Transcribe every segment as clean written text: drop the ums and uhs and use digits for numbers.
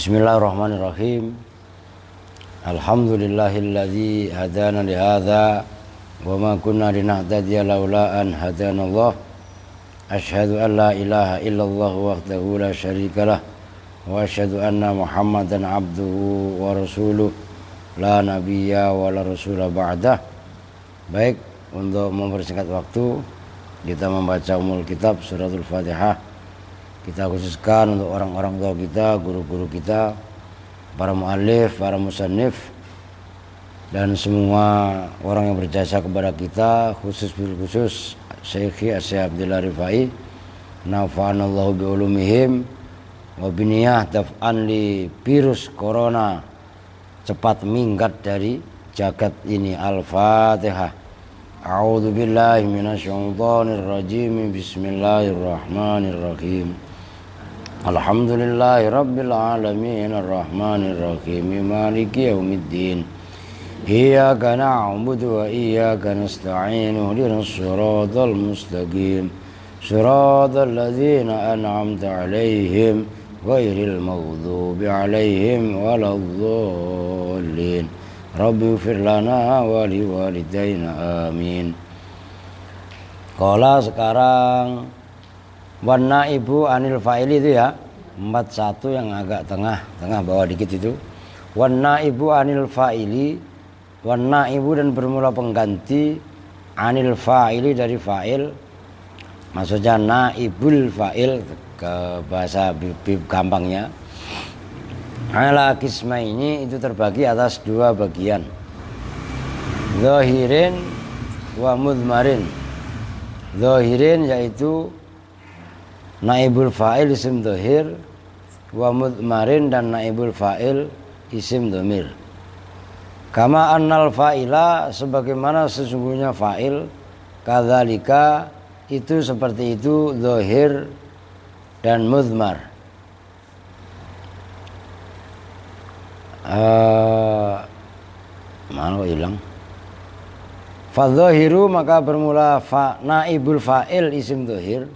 Bismillahirrahmanirrahim. Alhamdulillahilladzi hadana li hadza wa ma kunna linahtadiya laula an hadanallah. Asyhadu an la ilaha illallah wahdahu la syarikalah wa asyhadu anna Muhammadan abduhu wa rasuluh la nabiyya wa la rasula ba'dah. Baik, untuk mempersingkat waktu kita membaca umul kitab suratul Fatihah. Kita khususkan untuk orang-orang tua kita, guru-guru kita, para mu'allif, para musannif, dan semua orang yang berjasa kepada kita, khusus Syekhi Asy'ad Abdullah Rifai, nafa'anallahu bi'ulumihim wa biniyah daf'an li virus corona cepat minggat dari jagat ini. Al-Fatihah. A'udzu billahi minasyaitonir rajim. Bismillahirrahmanirrahim. Alhamdulillahi rabbil alamin arrahmanir rahim maliki yaumiddin. Iyyaka na'budu wa iyyaka nasta'in ihdinas siratal mustaqim siratal ladzina an'amta 'alaihim ghairil maghdubi 'alaihim waladdallin. Rabbi ighfir lana wa liwalidayna amin. Qala sekarang warna ibu anil fa'ili itu ya 41 yang agak tengah bawah dikit itu. Warna ibu anil fa'ili, warna ibu dan bermula pengganti, anil fa'ili dari fa'il, maksudnya naibul fa'il ke bahasa gampangnya. Ala kisma ini itu terbagi atas dua bagian, zahirin wa mudmarin. Zahirin yaitu naibul fa'il isim dhahir, wa mudmarin dan naibul fa'il isim dhamir. Kama annal fa'ila, sebagaimana sesungguhnya fa'il, kadzalika itu seperti itu dhahir dan mudmar. Mana kok hilang? Fadzahiru maka bermula naibul fa'il isim dhahir.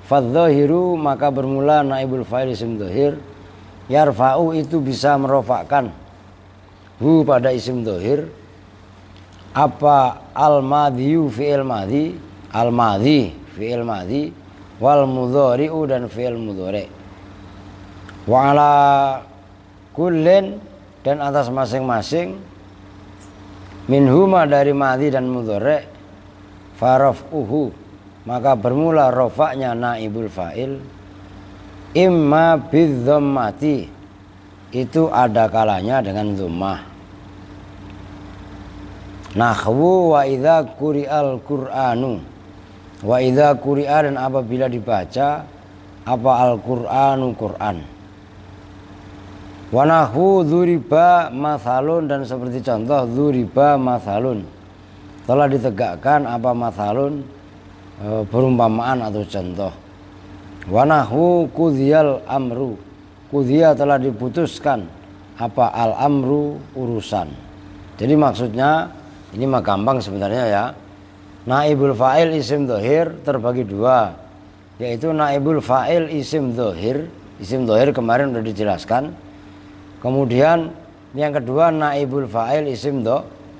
Fadzahiru maka bermula naibul fa'il isim dhahir. Yarfa'u itu bisa merofakkan hu pada isim dhahir. Apa al-madhiyu fi'il madhi, al-madhi fi'il madhi, wal mudhari'u dan fi'il mudhari'. Wa ala kullin dan atas masing-masing minhuma dari madhi dan mudhari' faraf'uhu maka bermula rofaknya naibul fa'il imma bidzammati, itu ada kalanya dengan dhammah. Nahwu wa idza quri'al qur'anu, wa idza quri'a dan apabila dibaca apa al-qur'anu Qur'an. Wa nahwu dzuriba mathalun dan seperti contoh dzuriba mathalun, telah ditegakkan apa mathalun, perumpamaan atau contoh. Wa nahwu qudhiyal amru, qudhiya telah diputuskan apa al amru urusan. Jadi maksudnya ini mah gampang sebenarnya ya. Naibul fa'il isim dhahir terbagi dua, yaitu naibul fa'il isim dhahir. Isim dhahir kemarin sudah dijelaskan. Kemudian yang kedua naibul fa'il isim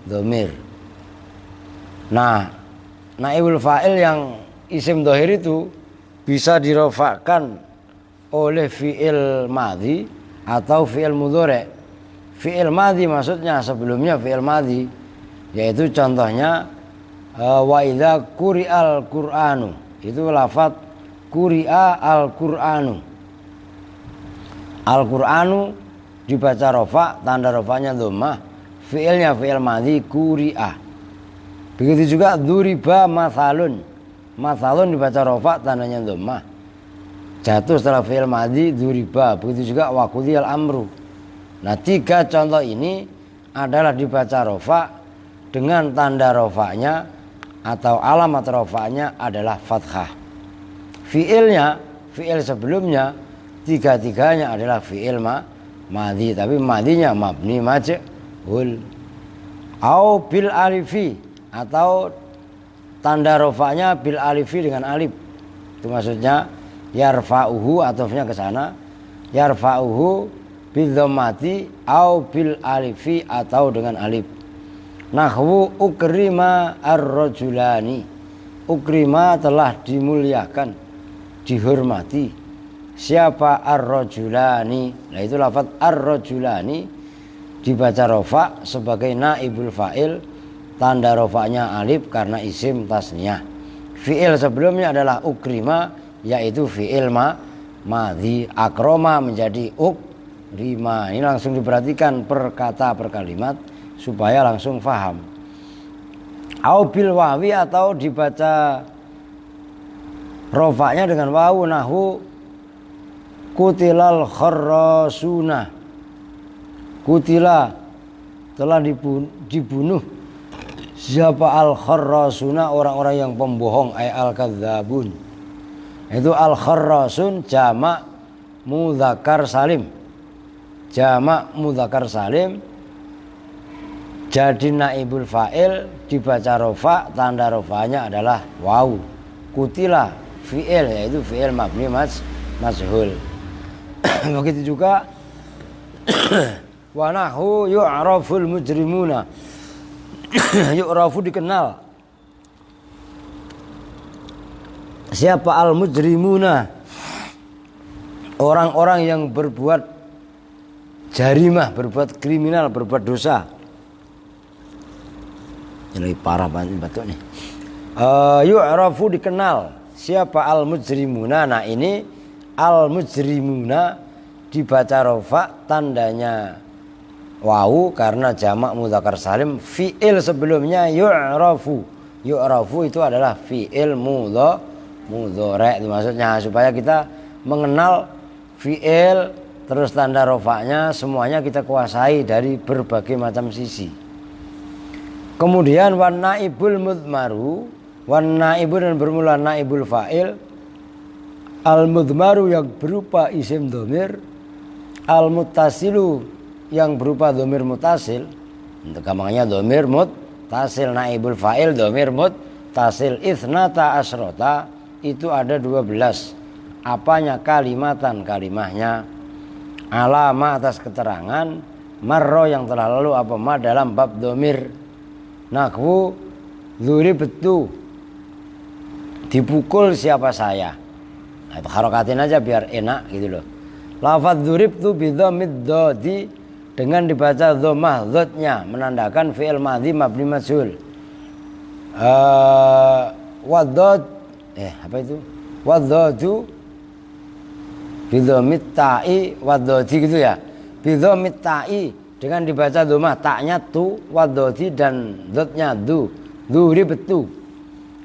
dhamir. Nah, naibul fa'il yang isim dhahir itu bisa dirofakkan oleh fi'il madhi atau fi'il mudhari'. Fi'il madhi maksudnya sebelumnya fi'il madhi, yaitu contohnya wa idza quri'al qur'anu, itu lafaz quri'a al-qur'anu. Al-qur'anu dibaca rofa, tanda rofanya dhammah, fi'ilnya fi'il madhi quri'a. Begitu juga dzuriba mathalun, mathalun dibaca rofa, tandanya dhammah, jatuh setelah fi'il madhi dzuriba. Begitu juga wa qudhiyal amru. Nah, tiga contoh ini adalah dibaca rofa dengan tanda rofanya atau alamat rofanya adalah fathah. Fi'ilnya, fi'il sebelumnya tiga-tiganya adalah fi'il madhi, tapi madhinya mabni majhul. Au bil alifi, atau tanda rofanya bil alifi dengan alif. Itu maksudnya yarfa'uhu, atofnya ke sana. Yarfa'uhu bil dhammati au bil alifi atau dengan alif. Nahwu ukrima ar-rajulani. Ukrima telah dimuliakan, dihormati. Siapa ar-rajulani? Nah itu lafaz ar-rajulani dibaca rofa sebagai naibul fa'il, tanda rofanya alif karena isim tasniyah. Fi'il sebelumnya adalah ukrima, yaitu fi'il madhi. Akroma menjadi ukrima. Ini langsung diperhatikan per kata per kalimat supaya langsung faham. Au bil wawi atau dibaca rofanya dengan wawu. Nahwu kutilal kharrasuna. Kutila telah dibunuh. Siapa al kharrasuna? Orang-orang yang pembohong, ay al kadzabun. Itu al kharrasun jamak mudzakkar salim. Jamak mudzakkar salim jadi naibul fa'il, dibaca rofa, tanda rofanya adalah wawu. Kutila fi'il, yaitu fi'il mabni majhul. Begitu juga wa nahu yu'raful mujrimuna. Yu'rafu dikenal. Siapa al mujrimuna? Orang-orang yang berbuat jarimah, berbuat kriminal, berbuat dosa. Ini parah banget batuk nih. Yu'rafu dikenal. Siapa al mujrimuna? Nah ini al mujrimuna dibaca rofa, tandanya wawu karena jamak mudzakkar salim. Fi'il sebelumnya yu'rafu. Yu'rafu itu adalah fi'il mudhari'. Maksudnya supaya kita mengenal fi'il terus tanda rofanya semuanya kita kuasai dari berbagai macam sisi. Kemudian wan naibul mudmaru, wan naibu dan bermula naibul fa'il, al mudmaru yang berupa isim dhamir, al muttasilu yang berupa dhamir muttasil. Untuk gampangnya dhamir muttasil, naibul fa'il dhamir muttasil. Ithnata asrota itu ada 12. Apanya? Kalimatan, kalimahnya. Alama atas keterangan, marro yang telah lalu apa ma dalam bab dhamir. Nahwu dzuribtu, dipukul siapa saya. Nah, itu harokatin aja biar enak gitu loh. Lafaz dzuribtu bi dhammid dhadi dengan dibaca dhammah dzatnya menandakan fi'il madhi mabni majhul. Wadad apa itu? Wadadu bi dhammit ta'i wadadi gitu ya. Bi dhammit ta'i dengan dibaca dhammah taknya tu, wadodi dan dotnya du, dzuribtu.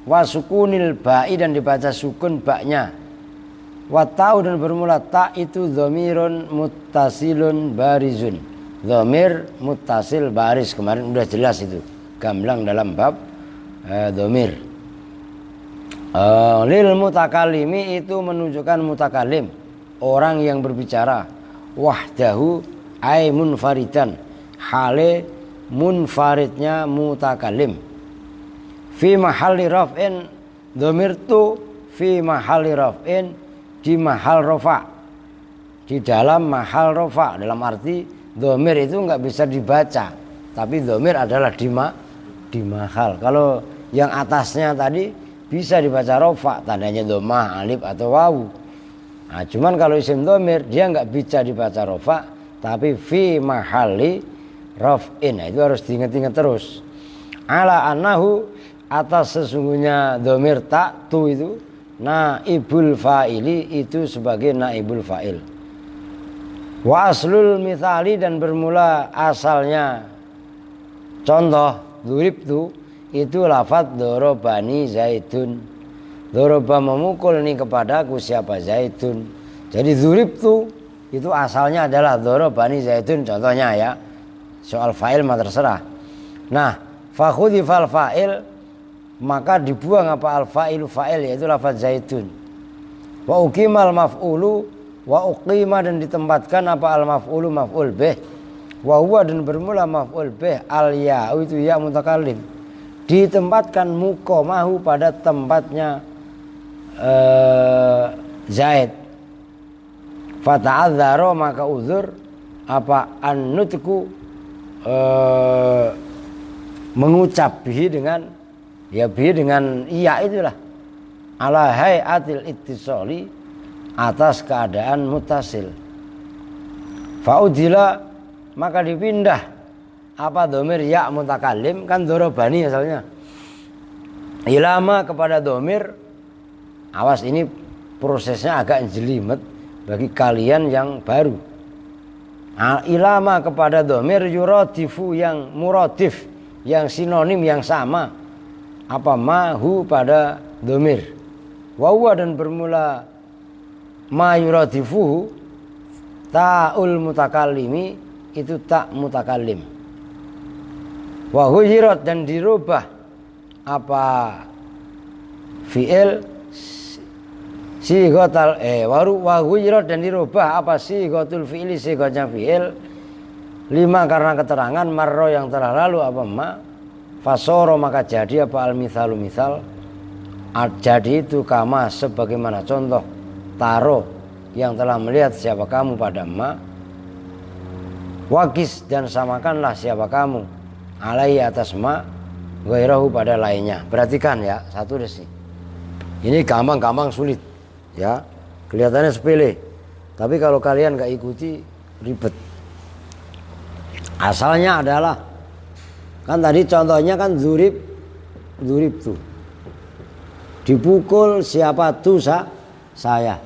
Wa sukunil ba'i dan dibaca sukun baknya. Wa ta'u dan bermula ta itu dhamirun muttasilun barizun. Dhamir muttasil baris, kemarin udah jelas itu. Gamblang dalam bab dhamir. Lil mutakalimi itu menunjukkan mutakalim, orang yang berbicara. Wahdahu ay munfaridan, hale munfaridnya mutakalim. Fi mahalli raf'in, dhamir tu fi mahalli raf'in, di mahal rofa, di dalam mahal rofa. Dalam arti dhamir itu nggak bisa dibaca, tapi dhamir adalah di mahal. Kalau yang atasnya tadi bisa dibaca rofa, tandanya dhammah, alif atau wawu. Nah, cuman kalau isim dhamir dia nggak bisa dibaca rofa, tapi fi mahalli raf'in. Nah, itu harus diingat-ingat terus. Ala annahu, atas sesungguhnya dhamir ta tu itu naibul fa'ili, itu sebagai naibul fa'il. Wa aslul mithali dan bermula asalnya contoh dzuribtu itu lafaz dorobani zaitun. Doroba memukul ini kepadaku siapa Zaitun. Jadi dzuribtu itu asalnya adalah dorobani zaitun contohnya ya. Soal fa'il mah terserah. Nah, fakhudifal fa'il, maka dibuang apa al-fa'ilu fa'il, yaitu lafaz zaitun. Wa uqimal maf'ulu, wa uqima dan ditempatkan apa al-maf'ulu maf'ul bih. Wa huwa dan bermula maf'ul bih, al-ya'u itu ya mutakallim. Ditempatkan muqamahu pada tempatnya Zaid. Fata'adzaro maka uzur apa an-nutqu mengucap bihi dengan iya itulah ala hayatil ittisali atas keadaan mutasil. Faudila maka dipindah apa domir ya mutakallim kan dorobani asalnya ilama kepada domir. Awas ini prosesnya agak jelimet bagi kalian yang baru. Ilama kepada domir yuradifu yang muradif yang sinonim yang sama apa mahu pada domir. Wawa dan bermula ma yuradifuhu ta'ul mutakallimi itu tak mutakallim. Wahuyirat dan dirubah apa fi'il sigotal wahuyirat dan dirubah apa sigotul fi'ili sigotnya fi'il lima karena keterangan marro yang telah lalu apa ma fasoro maka jadi apa al misalu misal jadi itu kama sebagaimana contoh taro yang telah melihat siapa kamu pada ma wakis dan samakanlah siapa kamu alai atas ma gairahu pada lainnya. Perhatikan ya satu desi ini gampang sulit ya kelihatannya sepele tapi kalau kalian gak ikuti ribet. Asalnya adalah kan tadi contohnya kan dzurib tuh dipukul siapa tuh saya.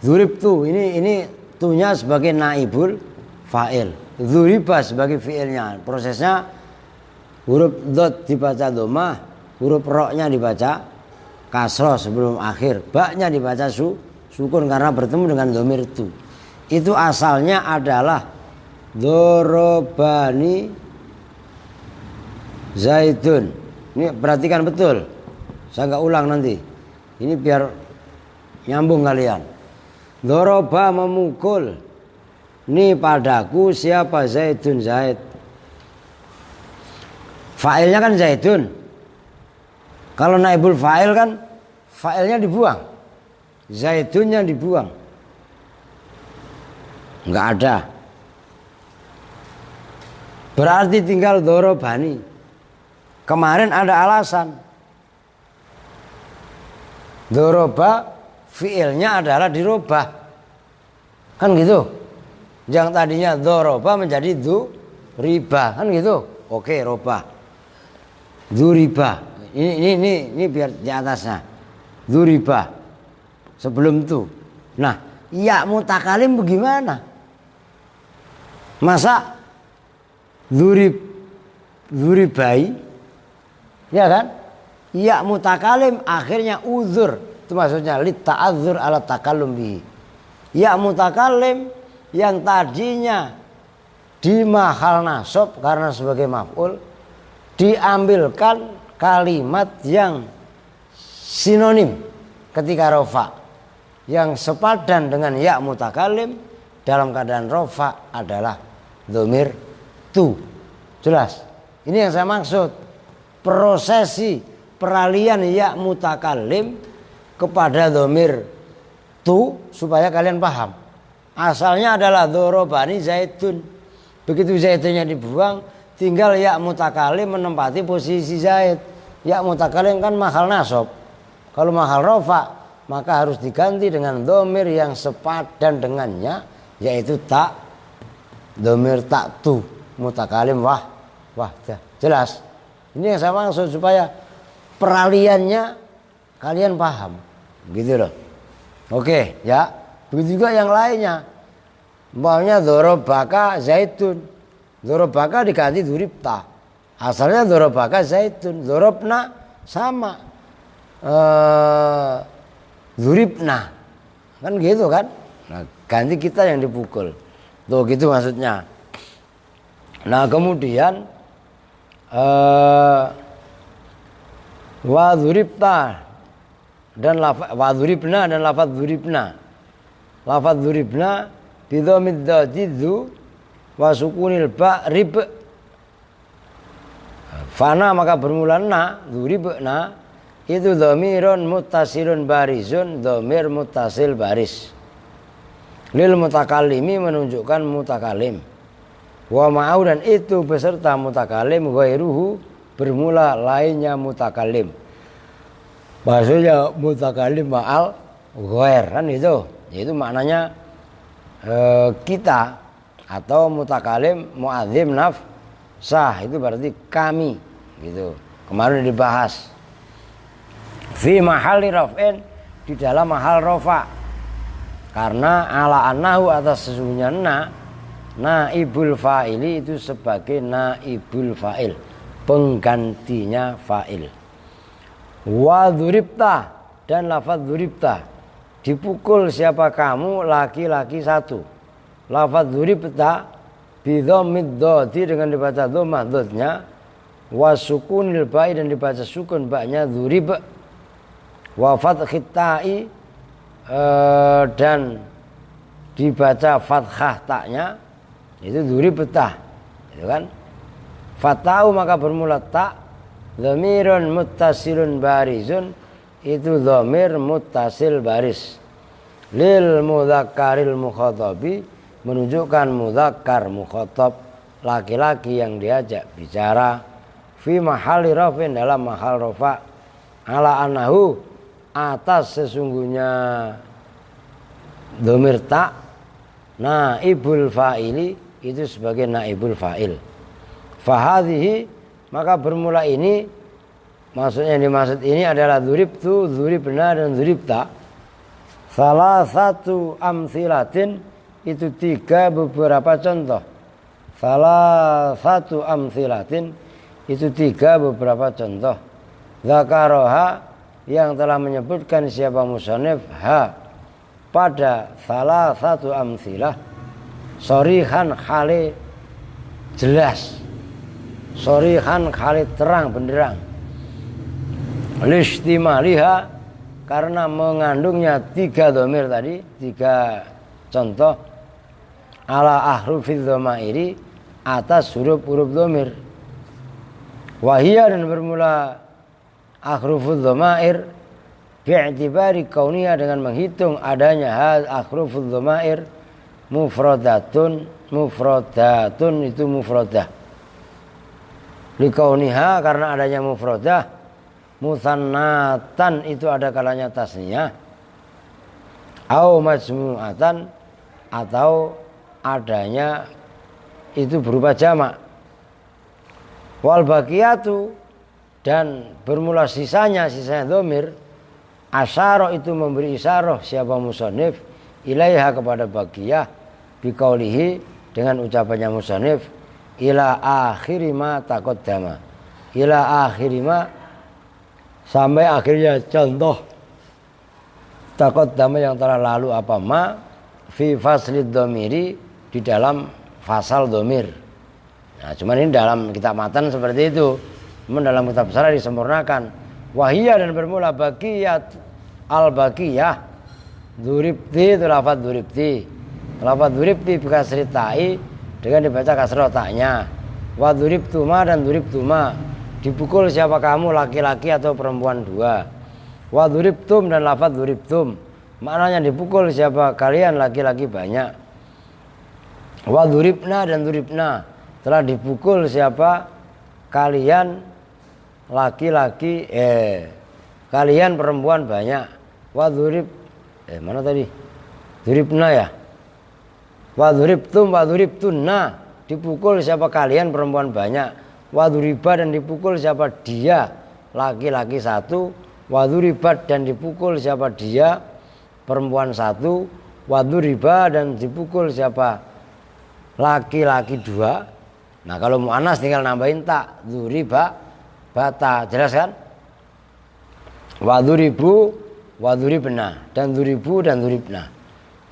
Dzurib tuh ini tuhnya sebagai naibul fa'il, dzuriba sebagai fi'ilnya. Prosesnya huruf dot dibaca domah, huruf roknya dibaca kasroh sebelum akhir, baknya dibaca sukun karena bertemu dengan domir tu. Itu asalnya adalah dorobani zaidun. Ini perhatikan betul, saya nggak ulang nanti. Ini biar nyambung kalian. Doroba memukul ni padaku siapa zaidun zaid. Fa'ilnya kan zaidun. Kalau naibul fa'il kan fa'ilnya dibuang, zaidunnya dibuang, nggak ada. Berarti tinggal dorobani. Kemarin ada alasan. Doroba fi'ilnya adalah dirubah, kan gitu. Yang tadinya doroba menjadi riba, kan gitu. Oke, roba, riba. Ini biar di atasnya dzuriba sebelum itu. Nah ya mutakalim bagaimana? Masa dzuribai ya kan? Ya mutakalim akhirnya uzur itu maksudnya lit ta'adzur ala takallum bihi. Ya mutakalim yang tadinya di mahal nasab karena sebagai maf'ul diambilkan kalimat yang sinonim ketika rofa yang sepadan dengan ya mutakalim dalam keadaan rofa adalah domir tu. Jelas? Ini yang saya maksud. Prosesi peralihan ya mutakalim kepada domir tu supaya kalian paham. Asalnya adalah dorobani zaitun. Begitu zaitunnya dibuang, tinggal ya mutakalim menempati posisi zaid. Ya mutakalim kan mahal nasab. Kalau mahal rofa maka harus diganti dengan domir yang sepadan dengannya, yaitu tak. Domir tak tu mutakalim wah jelas. Ini yang saya maksud supaya peraliannya kalian paham, gitu loh. Oke ya. Begitu juga yang lainnya. Umpamanya dorobaka zaitun, dorobaka diganti duribta. Asalnya dorobaka zaitun, dorobna sama duribna, kan gitu kan. Nah, ganti kita yang dipukul, tuh gitu maksudnya. Nah kemudian waduribta dan waduribna dan lafaz duribna bidhamid dadidu wasukunil ba rib. Fana maka bermula na, duribna itu dhamirun muttasilun barizun, dhamir muttasil baris. Lil mutakallimi menunjukkan mutakalim. Wa ma'au dan itu beserta mutakalim ghairuhu bermula lainnya mutakalim. Maksudnya mutakalim ma'al ghair kan itu. Itu maknanya kita atau mutakalim mu'adzim nafsah itu berarti kami gitu. Kemarin dibahas. Fi mahalli raf'in di dalam mahal rafa. Karena ala annahu atas sesungguhnya naibul fa'ili itu sebagai naibul fa'il, penggantinya fa'il. Wa dzuribta dan lafaz dzuribta, dipukul siapa kamu laki-laki satu. Lafaz dzuribta bi dhammid dhati dengan dibaca dhammah dhatnya, wa sukunil ba'i dan dibaca sukun ba'nya dzurib, wa fathit ta'i dan dibaca fathah taknya itu dzuribta, itu kan. Fatau maka bermula tak, dhamirun muttasilun barizun itu dhamir muttasil baris. Lil mudzakkaril mukhatabi menunjukkan mudzakkar mukhatab laki-laki yang diajak bicara. Fi mahalli rafin dalam mahal rafa. Ala annahu atas sesungguhnya dhamir tak naibul fa'ili itu sebagai naibul fa'il. Fahadhihi maka bermula ini, maksudnya yang dimaksud ini adalah dzuribtu, dzuribna dan dzuribta. Salah satu amsilatin itu tiga beberapa contoh. Salah satu amsilatin itu tiga beberapa contoh. Dzakaroha yang telah menyebutkan siapa musannif pada salah satu amsilah shorihan khali jelas, shorihan khali terang benderang, listimaliha karena mengandungnya tiga dhamir tadi, tiga contoh, ala ahrufiz dhamairi atas huruf-huruf dhamir, wahiyya dan bermula akhrufudz dhamair bi'tibari kauniha dengan menghitung adanya akhrufudz dhamair mufradatun itu mufradah likauniha karena adanya mufradah, musannatan itu ada kalanya tasniyah, au majmu'atan atau adanya itu berupa jamak, wal baqiyatu dan bermula sisanya dhamir asyara itu memberi isyarah siapa musannif ilaiha kepada baqiyah biqaulihi dengan ucapannya musannif ila akhiri ma taqaddama, ila akhiri ma sampai akhirnya contoh taqaddama yang telah lalu apa ma fi faslid dhamiri di dalam fasal dhamir. Nah, cuman ini dalam kitab matan seperti itu. Namun dalam kitab syarah disempurnakan. Wahiyya dan bermula baqiyat al-baqiyah dzuribti itu lafaz dzuribti. Lafaz dzuribti bikasri ta'i dengan dibaca kasrah ta'nya. Wa dzuribtuma dan dzuribtuma dipukul siapa kamu laki-laki atau perempuan dua. Wa dzuribtum dan lafaz dzuribtum maknanya dipukul siapa kalian laki-laki banyak. Wa dzuribna dan dzuribna telah dipukul siapa kalian laki-laki kalian perempuan banyak. Wa dzurib mana tadi? Dzuribna ya. Wa dzuribtum wa dzuribtunna dipukul siapa kalian perempuan banyak. Wa dzuriba dan dipukul siapa dia laki-laki satu. Wa dzuribat dan dipukul siapa dia perempuan satu. Wa dzuriba dan dipukul siapa laki-laki dua. Nah kalau muannas tinggal nambahin tak, dzuriba bata, jelas kan? Wa dzuribu wa dzuribna dan dzuribu dan dzuribna.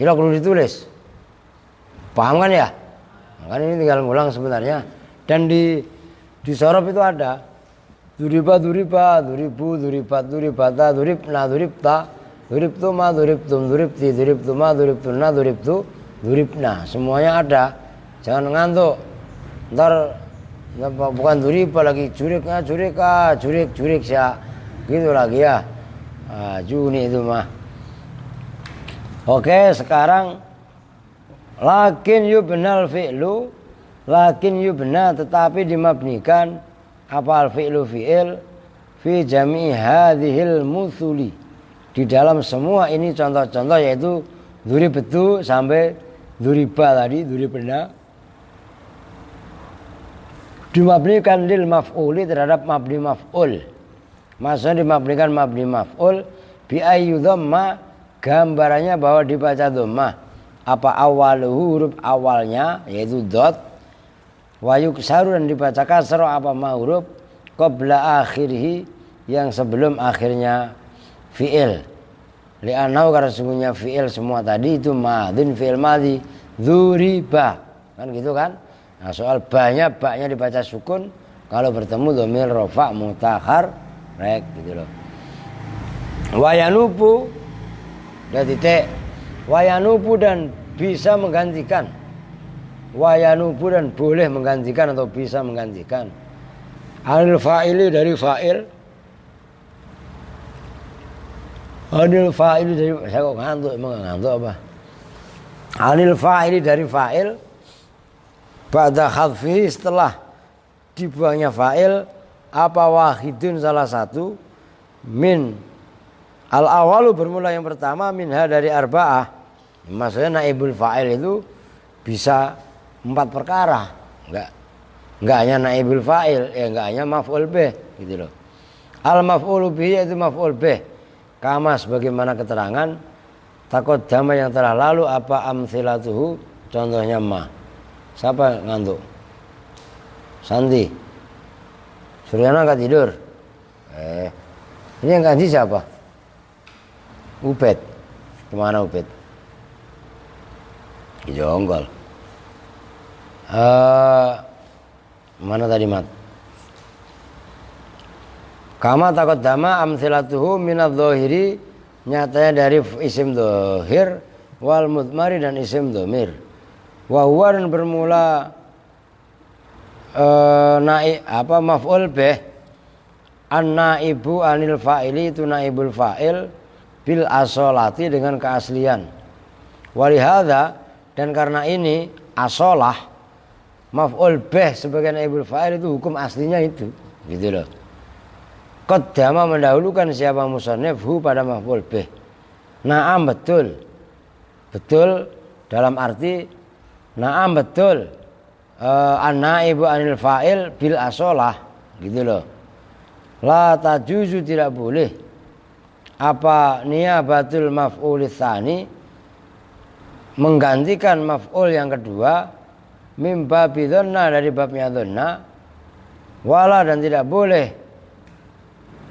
Kira perlu ditulis. Paham kan ya? Kan ini tinggal ngulang sebenarnya. Dan di sorof itu ada dzuriba dzuriba, dzuribu dzuribat dzuribata, dzuribna dzuribta, dzuribtuma dzuribtum dzuribti dzuribtuma dzuribtunna dzuribtu dzuribna. Semuanya ada. Jangan ngantuk. Ntar bukan dzuriba lagi juriknya jurik ya gitu lagi ya. Juni itu mah. Oke, sekarang Lakin yubnal fi'lu, lakin yubna tetapi dimabnikan apa al fi'lu fi'il fi jami'i hadhil muthuli, di dalam semua ini contoh-contoh, yaitu dzuribetu sampai dzuriba tadi, dzuribna, dimabnikan lil maf'uli terhadap mabni maf'ul. Maksudnya dimabnikan mabni maf'ul bi ayyudhamma, gambarannya bahwa dibaca dhammah apa awaluhu, huruf awalnya yaitu dot, wa yuksaru dan dibaca kasro apa ma huruf qabla akhirih yang sebelum akhirnya fi'il. Li'annahu karena sungguhnya fi'il semua tadi itu madin, fi'il madhi, dzuriba, kan gitu kan. Nah soal banyak baknya dibaca sukun kalau bertemu dhamir rafa mutakhar rek gitu loh. Wayanubu dan titik, wayanubu dan bisa menggantikan, wayanubu dan boleh menggantikan atau bisa menggantikan anil fa'ili dari fa'il, anil fa'ili dari, saya kok ngantuk, emang ngantuk apa, anil fa'ili dari fa'il ba'da khadfihi setelah dibuangnya fa'il apa wahidun salah satu min al awalu bermula yang pertama minha dari arba'ah, maksudnya naibul fa'il itu bisa 4 perkara, enggak hanya naibul fa'il, ya enggak hanya maf'ul bih gitu loh. Al maf'ulu bihi itu maf'ul bih kama sebagaimana keterangan taqaddama yang telah lalu apa amthilatuhu contohnya ma. Siapa ngantuk? Santi. Suryana nggak tidur. Ini yang ngaji siapa? Ubed. Kemana Ubed? Di Jonggol. Mana tadi mat? Kama taqaddama amthilatuhu minadh-dhahiri, nyatanya dari isim dhahir wal mudmari dan isim dhamir. Wa huwa dan bermula maf'ul bih an-naibu anil fa'ili itu naibul fa'il bil asolati dengan keaslian. Walihada dan karena ini asolah maf'ul bih sebagai naibul fa'il itu hukum aslinya itu gitu loh. Qaddama mendahulukan siapa musannifhu pada maf'ul bih. Naam betul dalam arti naam betul an-naibu anil fa'il bil asolah gitu loh. La tajuzu tidak boleh apa niyabatul maf'ul tsani menggantikan maf'ul yang kedua mim babi dhanna dari babnya dhanna, wala dan tidak boleh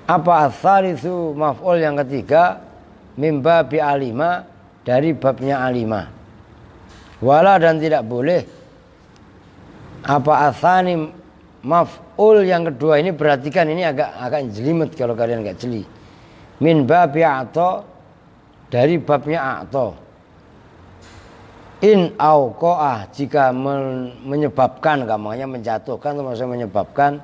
apa ats-tsalitsu maf'ul yang ketiga mim babi alima dari babnya alima, wala dan tidak boleh apa atsani maf'ul yang kedua ini, perhatikan ini agak jelimet kalau kalian enggak jeli, min babi a'ta dari babnya a'ta, in auqa'ah jika menyebabkan, gamanya menjatuhkan atau maksudnya menyebabkan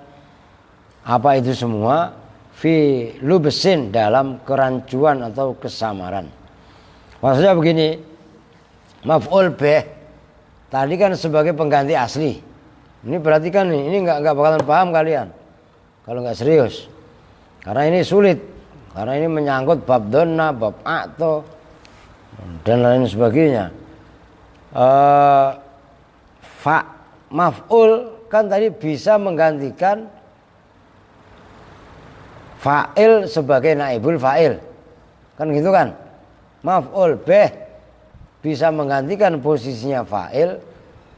apa itu semua fi lubsin dalam kerancuan atau kesamaran. Maksudnya begini, maf'ul bih tadi kan sebagai pengganti asli. Ini perhatikan nih, ini nggak bakalan paham kalian kalau nggak serius. Karena ini sulit, karena ini menyangkut bab donna, bab a'to dan lain sebagainya. Maf'ul kan tadi bisa menggantikan fa'il sebagai naibul fa'il, kan gitu kan. Maf'ul bih bisa menggantikan posisinya fa'il,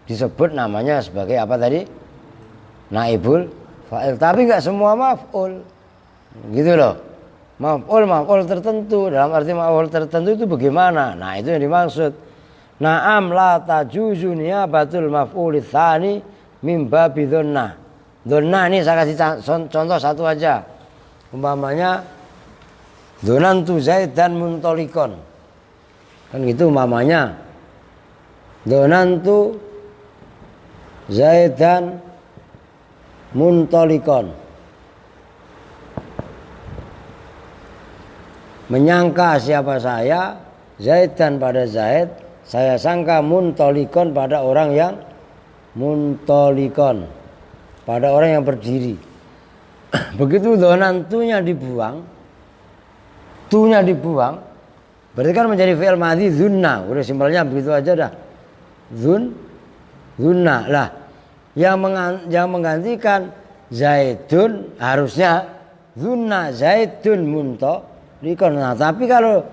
disebut namanya sebagai apa tadi? Naibul fa'il. Tapi enggak semua maf'ul. Gitu loh. Maf'ul tertentu. Dalam arti maf'ul tertentu itu bagaimana? Nah, itu yang dimaksud. Na'am la tajuzu niyabatul maf'ul tsani mim babi dhanna. Dhanna ini saya kasih contoh satu aja. Umpamanya dhanantu Zaidan muntolikon. Kan gitu umpamanya. Dhanantu Zaidan muntolikon, menyangka siapa saya Zaidan pada Zaid Saya sangka muntolikon pada orang yang muntolikon, pada orang yang berdiri. Begitu dhonan tunya dibuang, berarti kan menjadi fi'il madhi dzunna. Udah simpelnya begitu aja dah. Dzunna lah. Yang menggantikan Zaidun harusnya dzunna Zaidun muntolikon. Nah, tapi kalau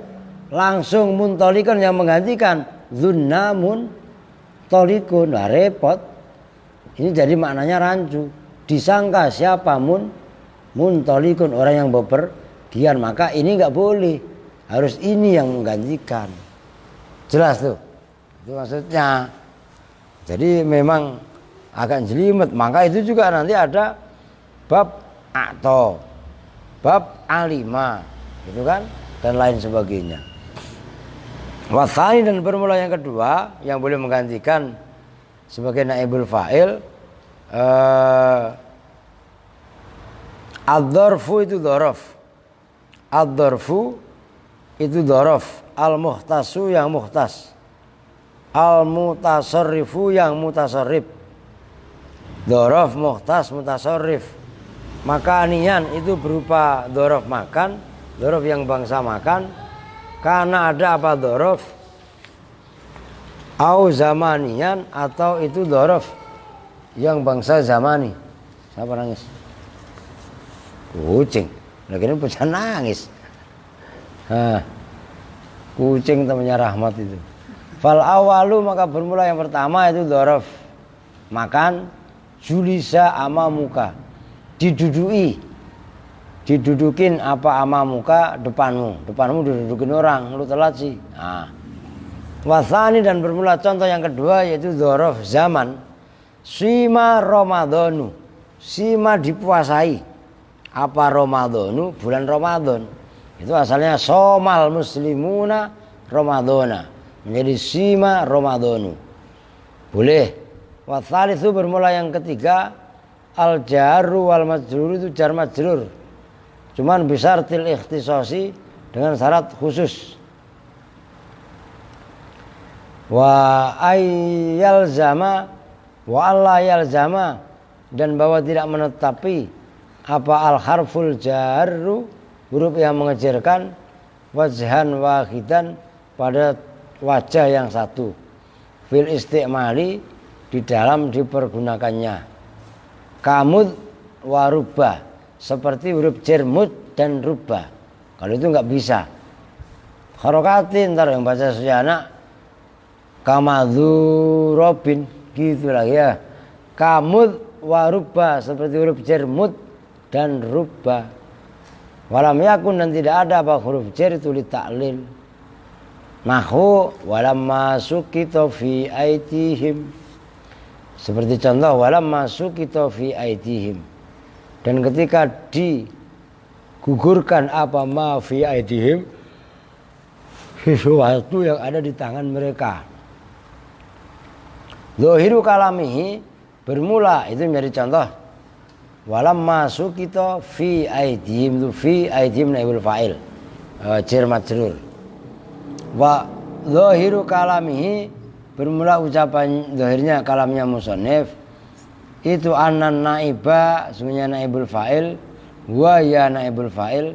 langsung muntolikon yang menggantikan dzunna muntolikun, nah repot. Ini jadi maknanya rancu. Disangka siapa muntolikun, orang yang bepergian, maka ini nggak boleh. Harus ini yang menggantikan. Jelas tuh. Itu maksudnya. Jadi memang agak jelimet. Maka itu juga nanti ada bab atau bab alima, gitu kan, dan lain sebagainya. Wasani, dan bermula yang kedua yang boleh menggantikan sebagai naibul fa'il, ad-dzarfu itu dzaraf, ad-dzarfu itu dzaraf, al-muhtasu yang muhtas, al-mutasarrifu yang mutasarrif, dzaraf, muhtas, mutasarrif. Makanian itu berupa dzaraf makan, dzaraf yang bangsa makan. Karena ada apa dzaraf au zamanian, atau itu dzaraf yang bangsa zamani. Siapa nangis? Kucing. Lagi ini bocah nangis. Kucing temannya Rahmat itu. Fal awalu, maka bermula yang pertama itu dzaraf makan, julisa amamuka, didudukin apa amamuka, depanmu didudukin orang, lu telat sih. Nah, wasani, dan bermula contoh yang kedua yaitu dzaraf zaman, sima ramadhanu, sima dipuasai, apa ramadhanu, bulan Ramadan. Itu asalnya somal muslimuna ramadhana, menjadi sima ramadhanu, boleh. Wasali itu bermula yang ketiga, al jaru wal majrur, itu jar majrur, cuman bisa til ikhtisasi, dengan syarat khusus. Wa ayyal zama wa alla yalzama, dan bahwa tidak menetapi apa al harful jarru, huruf yang mengejarkan, wajhan wahidan, pada wajah yang satu, fil isti'mali, di dalam dipergunakannya, kamud warubah, seperti huruf jermud dan rubah. Kalau itu nggak bisa. Harokatin, ntar yang baca Suyana, kamadhurobin, gitu lah ya. Kamud warubah, seperti huruf jermud dan rubah. Walam yakun, dan tidak ada apa huruf jer itu li ta'lil. Nahu walam masukito fi aitihim, seperti contoh walam masukito fi aitihim, dan ketika digugurkan apa ma fi aitihim, sesuatu yang ada di tangan mereka. Zahiru kalamihi, bermula itu menjadi contoh. Walam masukito fi aitihim, itu fi aitihim naibul fa'il, jar majrur. Wa zahiru kalamihi, bermula ucapan zahirnya kalamnya musannif, itu anan naiba, semuanya naibul fa'il, wa ya naibul fa'il,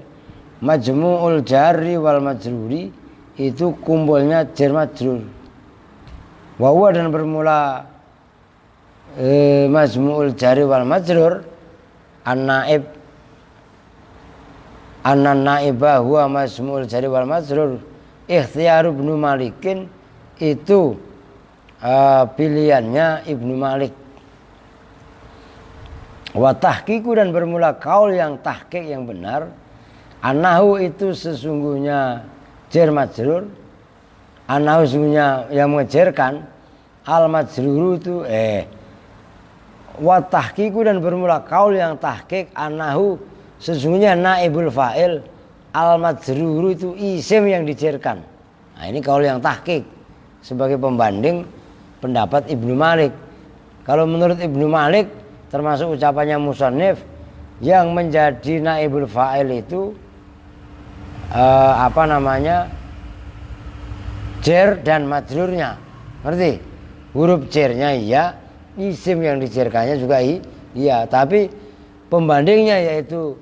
majmu'ul jarri wal majruri, itu kumpulnya jar majrur. Wa huwa, dan bermula majmu'ul jarri wal majrur, an-naib, anan naiba huwa majmu'ul jarri wal majrur, ikhtiyar Ibnu Malikin, itu pilihannya Ibnu Malik. Wa tahqiqu, dan bermula kaul yang tahqiq yang benar, anahu, itu sesungguhnya jar majrur, anahu sesungguhnya yang mengejarkan, al majruru itu wa tahqiqu, dan bermula kaul yang tahqiq, anahu sesungguhnya naibul fa'il, al majruru itu isim yang dijarkan. Nah, ini kaul yang tahqiq sebagai pembanding pendapat Ibnu Malik. Kalau menurut Ibnu Malik, termasuk ucapannya musannif, yang menjadi naibul fa'il itu jer dan majrurnya. Ngerti? Huruf jernya iya, isim yang dijerkannya juga iya. Tapi pembandingnya yaitu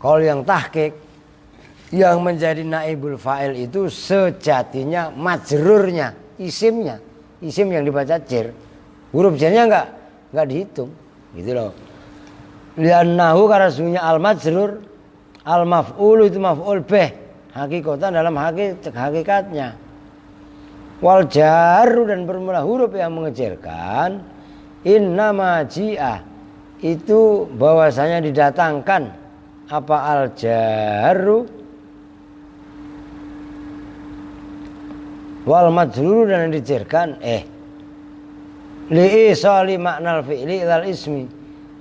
kalau yang tahqiq, yang menjadi naibul fa'il itu sejatinya majrurnya, isimnya. Isim yang dibaca jer. Huruf jernya enggak dihitung. Gitu loh. Liannahu karena sesungguhnya al-majrur, al-maf'ul itu maf'ul bih. Hakikatan dalam hakikatnya. Wal jaru dan bermula huruf yang mengejarkan innama ji'ah itu bahwasanya didatangkan apa al jaru wal majrur dan dijelaskan li isali maknal fi'li ilal ismi,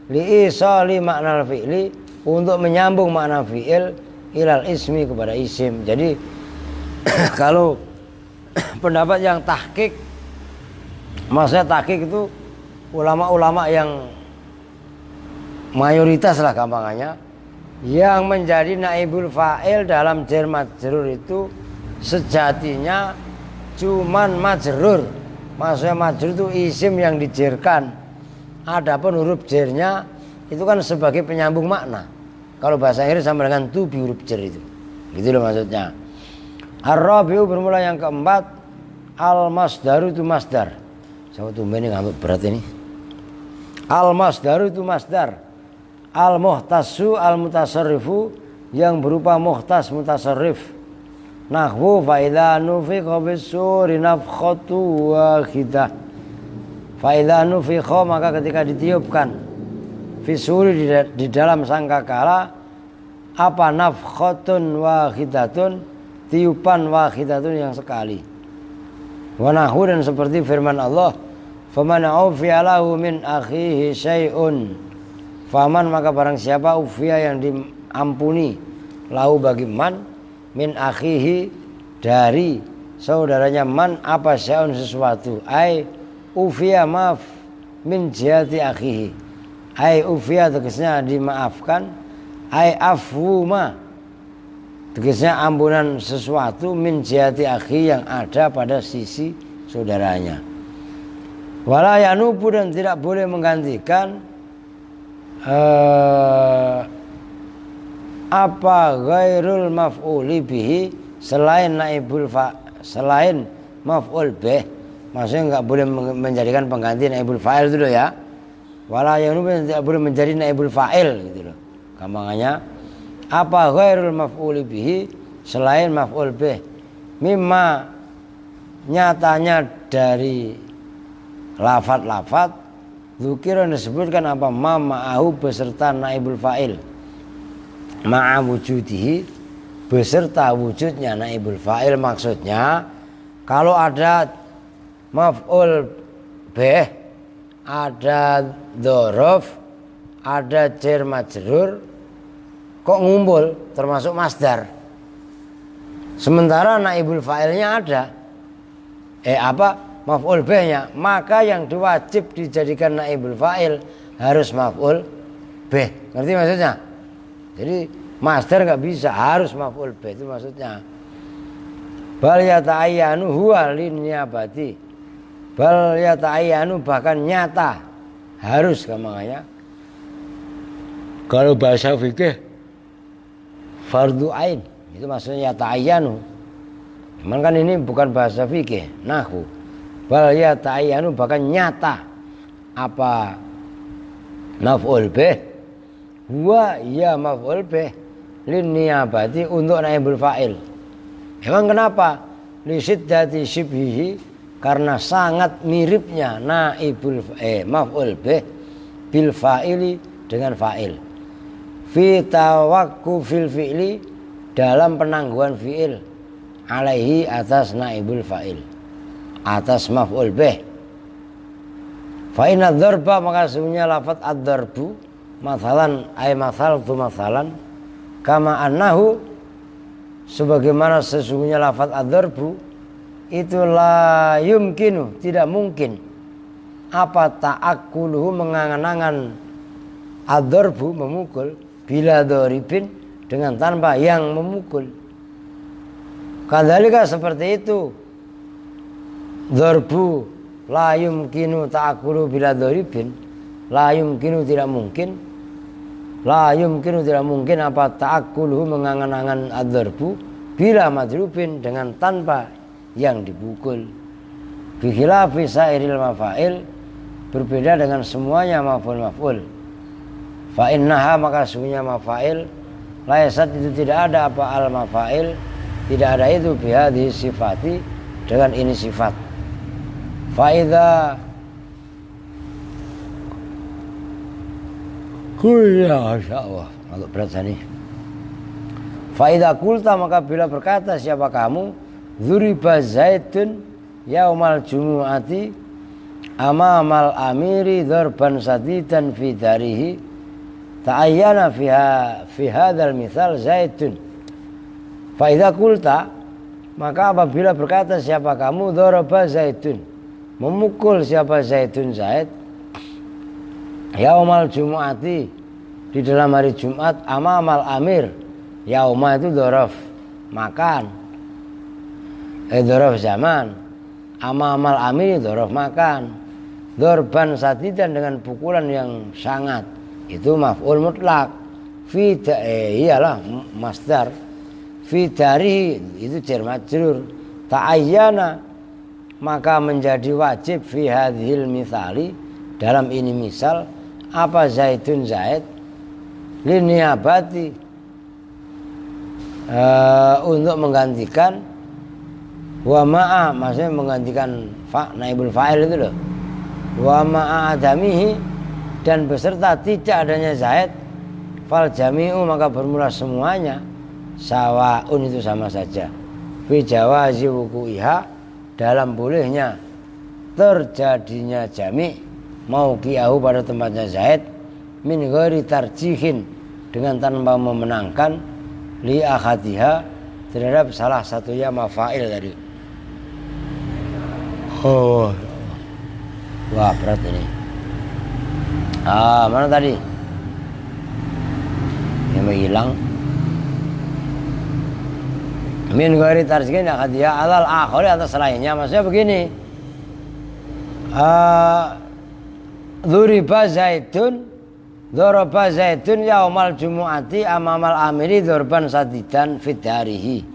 li isali maknal fi'li untuk menyambung makna fi'il ilal ismi kepada isim. Jadi kalau pendapat yang tahqiq, maksudnya tahqiq itu ulama-ulama yang mayoritas lah gampangannya, yang menjadi naibul fa'il dalam jar majrur itu sejatinya cuman majrur. Maksudnya majrur itu isim yang dijerkan. Adapun huruf jernya itu kan sebagai penyambung makna. Kalau bahasa Inggris sama dengan to be huruf jer itu. Gitu loh maksudnya. Ar-rabi'u bermula yang keempat, al-masdaru itu masdar. Saya tuh ini ngantuk berat ini. Al-masdaru itu masdar. Al-muhtasu al-mutasarrifu yang berupa muhtas mutasarrif. Nahwu fa idza nufikha bis-suri nafkhatu wahidah. Fa idza nufikha maka ketika ditiupkan fisuri di dalam sangkakala apa nafkhatun wahidatun, tiupan wahidatun yang sekali. Wa nahwu dan seperti firman Allah, faman ufiya lahu min akhihi syai'un, faman maka barang siapa ufiya yang diampuni lahu bagi man min akhihi dari saudaranya man apa syai'un sesuatu, ai ufiya maaf min jihati akhihi, ai ufiya tegasnya dimaafkan, ai afwu ma tegasnya ampunan sesuatu min jihati akhi yang ada pada sisi saudaranya. Wala yanubu dan tidak boleh menggantikan apa ghairul maf'uli bihi selain naibul selain maf'ul bih. Maksudnya enggak boleh menjadikan pengganti naibul fa'il itu loh ya. Wala yanubu dan tidak boleh menjadi naibul fa'il gitu loh. Gampangannya apa ghairul maf'uli bihi selain maf'ul bih mimma nyatanya dari lafat-lafat dzukira disebutkan apa ma ma'ahu beserta naibul fa'il ma'a wujudihi beserta wujudnya naibul fa'il. Maksudnya kalau ada maf'ul bih, ada dzaraf, ada jar majrur kok ngumpul termasuk masdar, sementara naibul fa'ilnya ada maf'ul bihnya, maka yang diwajib dijadikan naibul fa'il harus maf'ul bih. Ngerti maksudnya? Jadi masdar nggak bisa, harus maf'ul bih itu maksudnya. Bal yata'ayyanu huwa linniyabati, bal yata'ayyanu bahkan nyata harus gampangannya. Kalau bahasa fikih fardu ain itu maksudnya yata'ayyanu. Cuman kan ini bukan bahasa fikih, nahwu. Bal yata'ayyanu bahkan nyata apa maf'ul bih huwa ya maf'ul bih lin niyabati untuk naibul fa'il. Emang kenapa? Li syiddati syibhihi karena sangat miripnya naibul maf'ul bih bil fa'ili dengan fa'il. Fi tawakkufil fi'li dalam penangguhan fi'il alaihi atas naibul fa'il atas maf'ul bih. Fa inna dzarba maka sesungguhnya lafaz ad-dzarbu mathalan ay mathal tu mathalan kama annahu sebagaimana sesungguhnya lafaz ad-dzarbu itu la yumkinu tidak mungkin apa ta'akkuluhu mengangan-angan ad-dzarbu memukul bila doribin dengan tanpa yang memukul. Kadzalika seperti itu Dzarbu la yumkinu ta'akulu bila dzaribin. La yumkinu tidak mungkin. La yumkinu tidak mungkin apa ta'akulu mengangan-angan adzarbu bila madrubin dengan tanpa yang dipukul. Bikhilafi sairil mafail, berbeda dengan semuanya maf'ul. Fa innaha maka sesungguhnya mafail laisat itu tidak ada apa al mafail, tidak ada itu bihadhi sifati dengan ini sifat. Fa idza ya insyaallah untuk berat sani. Fa idza qulta maka bila berkata siapa kamu dzuriba zaitun yaumal jumu'ati amamal amiri dzarban sadidan fi darihi ta'ayyana fi hadzal mithal zaitun. Fa idza qulta maka apabila berkata siapa kamu dzaraba zaitun memukul siapa zaitun Zaid yaumal jumu'ati di dalam hari Jumat amamal amir. Yauma itu dzaraf makan, dzaraf zaman. Amamal amir dzaraf makan. Dzarban sadidan dengan pukulan yang sangat itu maf'ul mutlak. Fi iyalah masdar. Fi dari itu jar majrur. Ta'ayyana maka menjadi wajib fi hadhil mithali dalam ini misal apa zaitun Zaid liniabati untuk menggantikan wa ma'a, maksudnya menggantikan naibul fa'il itu loh, wa ma'a adamihi dan beserta tidak adanya Zaid fal jami'u maka bermula semuanya sawaun itu sama saja fi jawazi wuku'iha dalam bolehnya terjadinya jami' mau kiahu pada tempatnya Zaid min ghairi tarjihin dengan tanpa memenangkan li akhadiha terhadap salah satunya mafail tadi. Oh, wah berat ini. Mana tadi? Yang menghilang. Min ghairi tarjihin akhadiha alal akhari atas lainnya. Maksudnya begini. Dzuriba zaitun dzaraba zaitun yaumal jumu'ati amamal amiri dzarban sadidan fidarihi.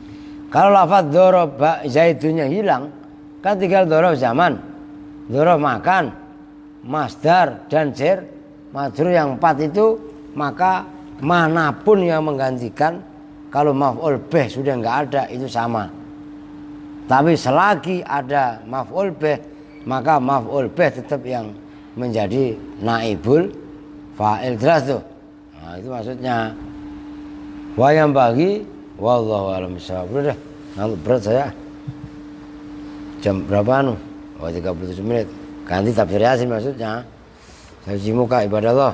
Kalau lafaz dzaraba zaitunnya hilang kan tinggal dzarab zaman, dzarab makan, masdar dan jar majrur yang 4 itu, maka manapun yang menggantikan kalau maf'ul bih sudah enggak ada itu sama. Tapi selagi ada maf'ul bih maka maf'ul bih tetap yang menjadi naibul fa'il, jelas tuh. Nah, itu maksudnya. Wa yang bagi wallahu a'lam bishawab. Udah deh, ngantuk berat saya. Jam berapa anu? 37 menit. Ganti tafsir Yasin maksudnya. Saya cuci muka ibadah Allah.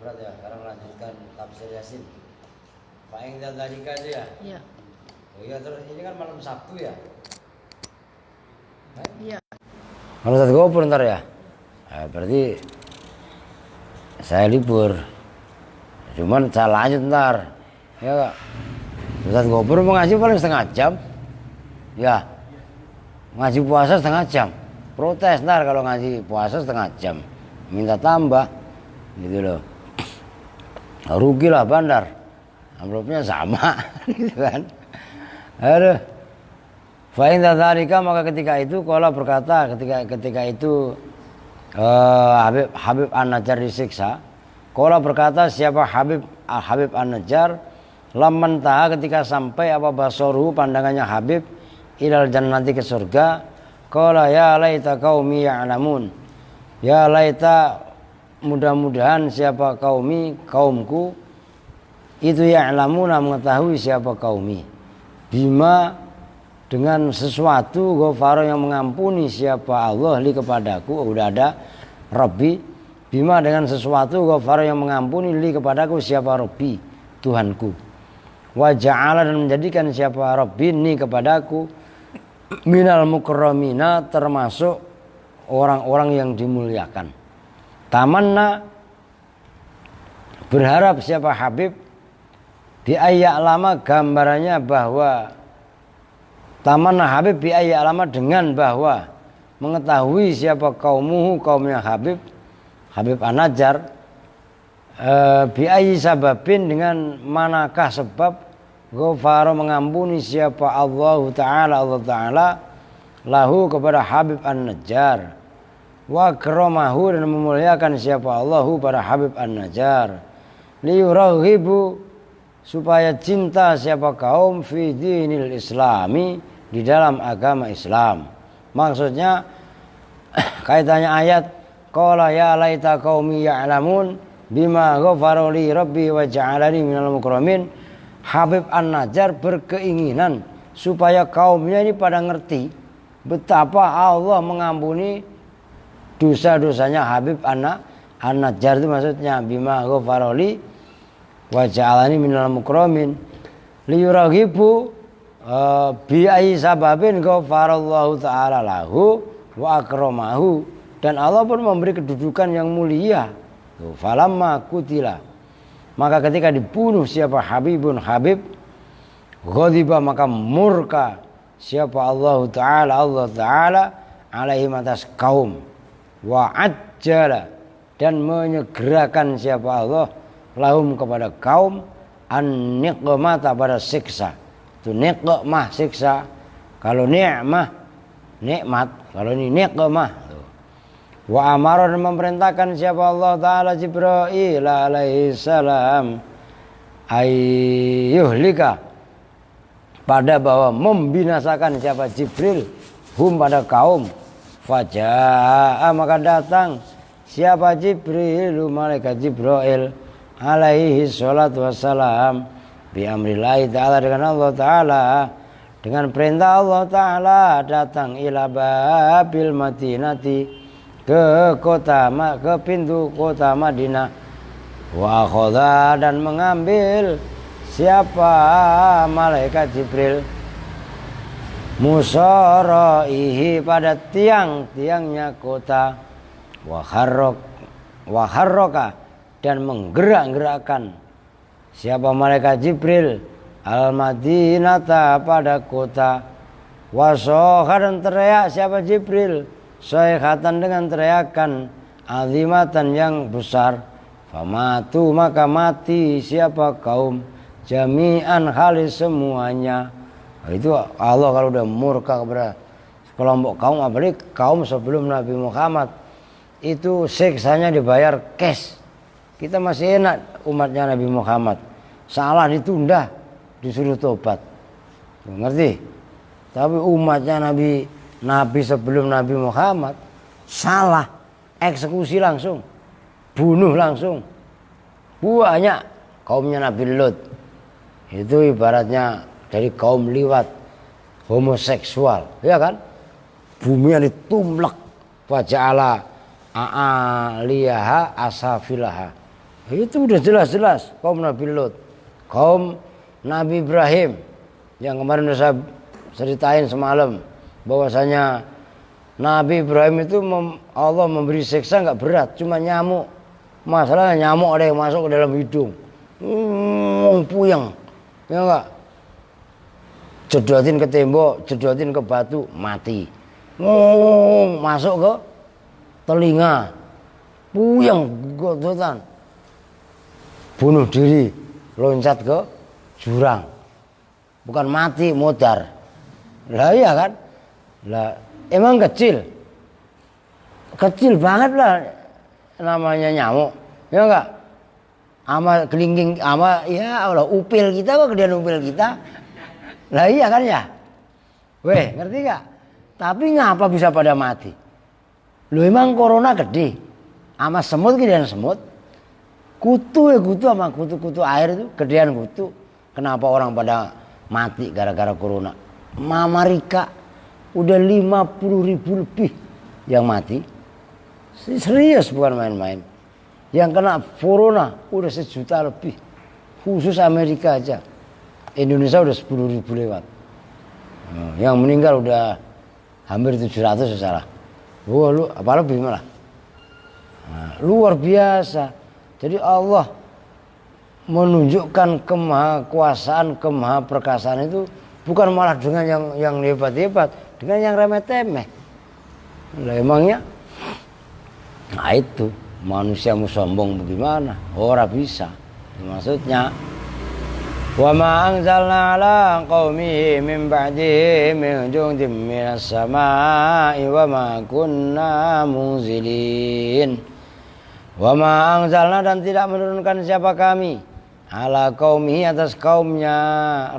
berat ya. Sekarang lanjutkan tafsir Yasin. Fa'ing dan tadika itu ya? Iya. Oh iya, terus ini kan malam Sabtu ya? Iya. Malam Sabtu gopur ntar ya? Berarti saya libur. Cuman saya lanjut ntar. Ya Kak? Ustadz gopur mau ngaji paling setengah jam. Ya. Ngaji puasa setengah jam. Protes ntar kalau ngaji puasa setengah jam. Minta tambah. Gitu loh. Rugi lah bandar. Amplopnya sama. Gitu kan. Aduh. Fa'in tatarika, maka ketika itu Qala berkata ketika itu Habib An-Najjar disiksa. Qala berkata siapa Habib An-Najjar lamman taha ketika sampai apa basoruhu pandangannya Habib ilal jannati ke surga. Qala ya laita qaumi ya'lamun. Ya laita mudah-mudahan siapa kaumku itu ya'lamuna mengetahui siapa qaumi. Bima dengan sesuatu ghafara yang mengampuni siapa Allah li kepadaku. Udah ada Rabbi. Bima dengan sesuatu ghafara yang mengampuni li kepadaku siapa Rabbi Tuhanku. Wa ja'ala dan menjadikan siapa Rabbi ni kepadaku minal mukarramina termasuk orang-orang yang dimuliakan. Tamanna berharap siapa Habib bi ayya lama gambarannya bahwa tamanna Habib bi ayya lama dengan bahwa mengetahui siapa kaumnya Habib An-Najjar Bi'ayyi sababin, dengan manakah sebab ghafara mengampuni siapa Allah Ta'ala lahu kepada Habib An-Najjar, wa karamahu dan memuliakan siapa Allahu pada Habib An-Najjar, liyuraghibu supaya cinta siapa kaum fi dinil islami di dalam agama Islam. Maksudnya kaitannya ayat qala ya laita qaumi ya'lamun bima ghafara li rabbi wa ja'alani minal mukramin. Habib An-Najjar berkeinginan supaya kaumnya ini pada ngerti betapa Allah mengampuni dosa-dosanya Habib An-Najjar, itu maksudnya bima ghafara li wa ja'alani minal mukramin liyuraghibu bi ayyi sababin ghafarallahu ta'ala lahu wa akramahu, dan Allah pun memberi kedudukan yang mulia. Falamma kutila, maka ketika dibunuh siapa Habibun Habib, ghadiba maka murka siapa Allah Ta'ala alaihi atas kaum, wa ajjala dan menyegerakan siapa Allah lahum kepada kaum an-niqmata pada siksa. Itu niqmah siksa, kalau ni'mah nikmat, kalau ini niqmah. Wa amara dan memerintahkan siapa Allah Ta'ala Jibril alaihi salam ayyuhlika pada bahwa membinasakan siapa Jibril hum pada kaum. Faja'a maka datang siapa Jibril, malaikat Jibril alaihi salatu wassalam bi amrillahi ta'ala, dengan Allah Ta'ala, dengan perintah Allah Ta'ala datang ila babil madinati ke pintu kota Madinah, wa akhadha dan mengambil siapa malaikat Jibril musaraihi pada tiang-tiangnya kota, wa harroka dan menggerak-gerakkan siapa malaikat Jibril al Madinata pada kota, wa soha dan teriak siapa Jibril sayhatan dengan teriakan azimatan yang besar, famatu maka mati siapa kaum jami'an halis semuanya. Itu Allah kalau udah murka kepada kelompok kaum, apalagi kaum sebelum Nabi Muhammad, itu siksanya dibayar cash. Kita masih enak umatnya Nabi Muhammad, salah ditunda disuruh tobat, ngerti? Tapi umatnya Nabi sebelum Nabi Muhammad salah, eksekusi langsung, bunuh langsung. Banyak kaumnya Nabi Lut, itu ibaratnya dari kaum liwat, homoseksual, ya kan? Bumi yang ditumlek, faja'ala a'aliyaha asafilaha. Itu udah jelas-jelas kaum Nabi Lut. Kaum Nabi Ibrahim yang kemarin udah saya ceritain semalam, bahwasanya Nabi Ibrahim itu Allah memberi siksa nggak berat, cuma nyamuk. Masalahnya nyamuk ada yang masuk ke dalam hidung, puyeng, ya enggak? Jedotin ke tembok, jedotin ke batu, mati. Masuk ke telinga, puyeng, godotan. Bunuh diri, loncat ke jurang. Bukan mati, modar. Lah iya kan? Lah emang kecil banget lah namanya nyamuk, ya enggak? Ama kelingking, ama ya Allah, upil kita kok gedean upil kita. Lah iya kan ya? Weh, ngerti gak? Tapi ngapa bisa pada mati? Lu emang corona gede, ama semut gedean semut. Kutu sama kutu air itu gedean kutu. Kenapa orang pada mati gara-gara corona? Mama Rika udah 50.000 lebih yang mati. Serius, bukan main-main. Yang kena corona udah 1 juta lebih. Khusus Amerika aja. Indonesia udah 10.000 lewat. Yang meninggal udah hampir 700 salah. Wah, lu apa lebih malah. Luar biasa. Jadi Allah menunjukkan kemahakuasaan, kemahaperkasaan itu bukan malah dengan yang hebat-hebat, dengan yang remeh-temeh. Lah emangnya, nah itu manusiamu sombong bagaimana? Ora bisa. Maksudnya wa ma anzalna ala qaumihi min ba'dihi min jundin minas samai wa ma kunna munzilin. Wa ma anzalna, dan tidak menurunkan siapa kami ala qaumihi atas kaumnya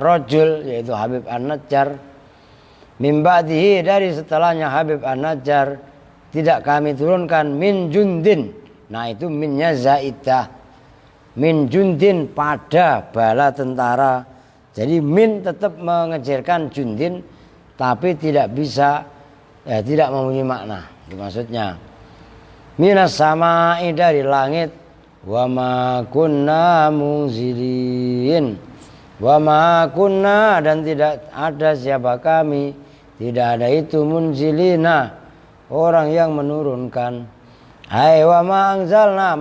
rajul, yaitu Habib An-Najjar, min ba'dihi, dari setelahnya Habib An-Najjar, tidak kami turunkan min jundin. Nah itu minnya zaidah, min jundin, pada bala tentara. Jadi min tetap mengejarkan jundin, tapi tidak bisa, tidak mempunyai makna. Itu maksudnya minas samai, dari langit, wa ma kunna munzilin, wa ma kunna, dan tidak ada siapa kami, tidak ada itu munzilina, orang yang menurunkan. Hai wa ma anzalna,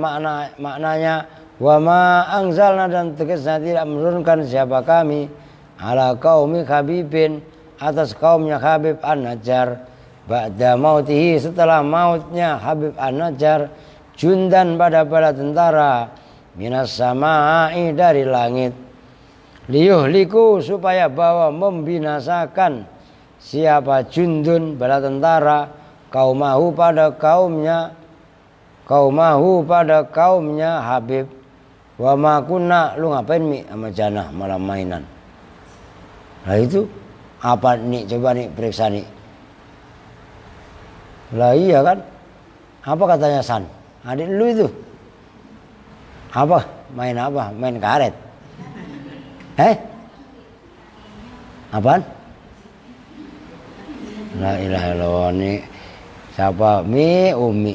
maknanya wa ma anzalna, dan tegasnya tidak menurunkan siapa kami ala qaumi Habibin, atas kaumnya Habib An-Najjar, ba'da mautihi, setelah mautnya Habib An-Najjar, jundan, pada bala tentara, minas samai, dari langit, liyuhliku, supaya bahwa membinasakan siapa jundun, bala tentara, kaumahu, pada kaumnya Habib. Wa ma kunna, lu ngapain Mi sama Jannah malam mainan? Lah itu apa nih, coba nih periksa nih. Lah iya kan, apa katanya San, adik lu itu apa, main apa, main karet? Apaan? La ilaha illallah, nih siapa Mi, Umi,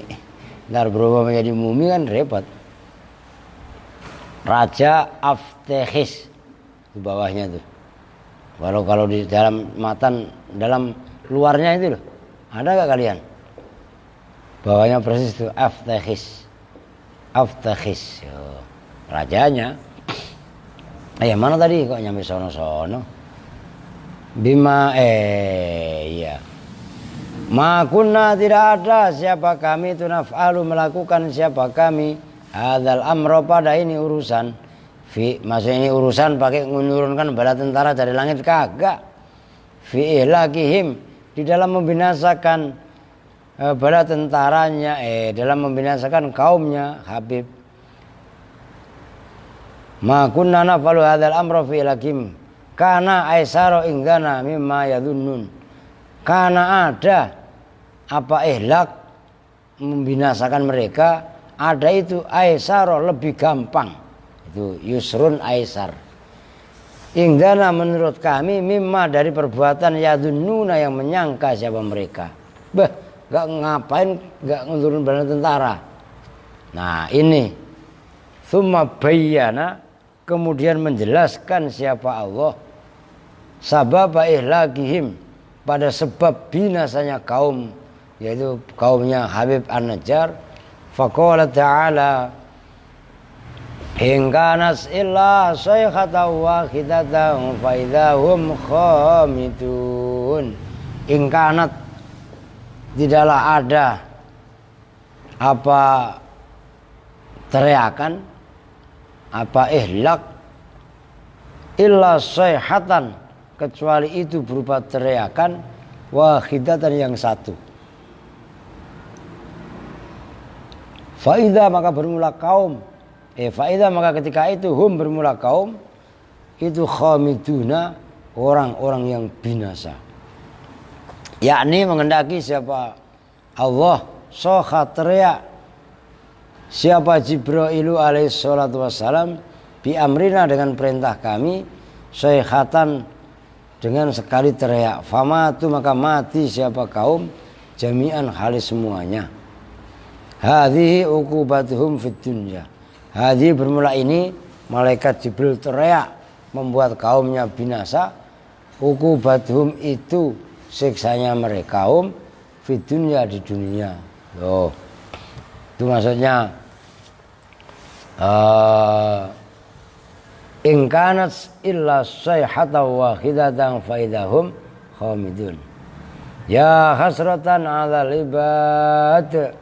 ntar berubah menjadi Mumi kan repot. Raja Aftehis di bawahnya tuh. Kalau di dalam matan, dalam luarnya itu loh, ada gak kalian? Bawahnya persis tuh Aftehis, rajanya. Mana tadi kok nyampe sono? Bima iya. Ma kunna, tidak ada siapa kami, itu naf'alu, melakukan siapa kami, hadzal amro, pada ini urusan, maksudnya ini urusan pakai menurunkan bala tentara dari langit, kagak. Fi ihlakihim, di dalam membinasakan bala tentaranya, dalam membinasakan kaumnya Habib. Ma kunna naf'alu hadzal amro fi ihlakihim kana aisaro ingdana mimma yadunnun, karena ada apa ihlak, membinasakan mereka, ada itu aisaro, lebih gampang, itu yusrun aisar, ingdana, menurut kami, mimma, dari perbuatan yadunnuna, yang menyangka siapa mereka. Gak ngapain, gak ngurun bala tentara. Nah ini tsumma bayyana, kemudian menjelaskan siapa Allah, sababa ihlakihim, pada sebab binasanya kaum, yaitu kaumnya Habib An-Najjar. Faqala ta'ala, in kanas illa sayhatan wahidatan fa idahum khamidun. In kanat, tidaklah ada apa teriakan, apa ihlak, illa sayhatan, kecuali itu berupa teriakan, wahidatan, yang satu. Faidah, maka bermula kaum, faidah, maka ketika itu hum, bermula kaum itu khamiduna, orang-orang yang binasa, yakni mengendaki siapa Allah, soha, teriak siapa Jibrailu alaihi salatu wassalam, bi amrina, dengan perintah kami, sayhatan, dengan sekali teriak, famatu, maka mati siapa kaum, jami'an, halis semuanya. Hadhihi uqubatuhum fid dunya, hadhihi, bermula ini, malaikat Jibril teriak membuat kaumnya binasa, uqubatuhum, itu siksanya mereka kaum, fid dunya, di dunia. Loh, itu maksudnya in kanat illa sayhatan wahidatan faidahum khamidun. Ya hasratan 'alal ibad,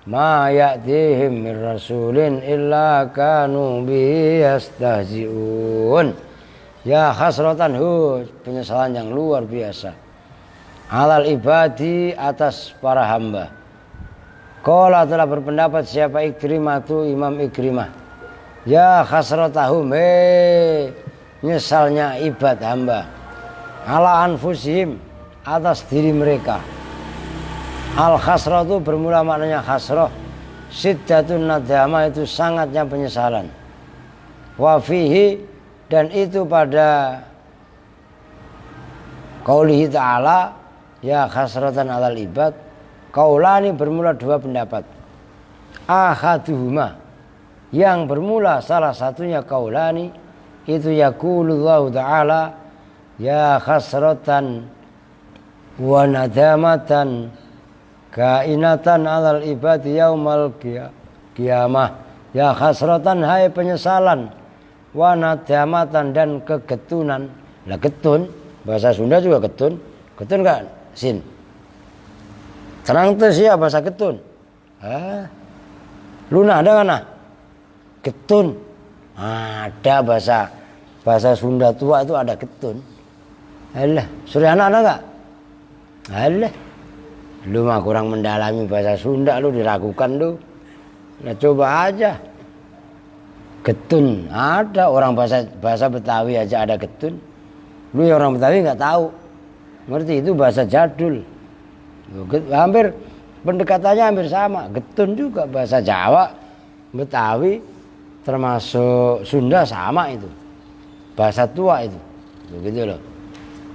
ma ya'tihim mir rasulin illa kanu bihi yastahzi'un. Ya hasratan penyesalan yang luar biasa. Alal ibadi atas para hamba. Qala telah berpendapat siapa Ikrimah tu Imam Ikrimah. Ya hasratahum nyesalnya ibad hamba. Ala anfusihim atas diri mereka. Al khasrah itu bermula maknanya khasrah. Siddatun nadama itu sangatnya penyesalan. Wa fihi dan itu pada qaulihi ta'ala ya khasratan alal ibad. Qaulani bermula dua pendapat. Ahaduhuma yang bermula salah satunya qaulani itu yaqulullahu ta'ala ya khasratan wa nadamatan kainatan alal ibadi yaumal qiyamah. Ya khasratan hai penyesalan wa nadamatan dan kegetunan. Lah getun bahasa Sunda juga getun. Getun kan sin. Terang tuh ya bahasa getun. Luna ada mana? Getun. Ada bahasa Sunda tua itu ada getun. Alah, Suryana ada enggak? Alah. Lu mah kurang mendalami bahasa Sunda, lu diragukan lu. Nah coba aja. Getun ada, orang bahasa Betawi aja ada getun. Lu yang orang Betawi nggak tahu. Ngerti itu bahasa jadul. Hampir pendekatannya hampir sama. Getun juga bahasa Jawa, Betawi, termasuk Sunda sama itu. Bahasa tua itu. Begitu loh.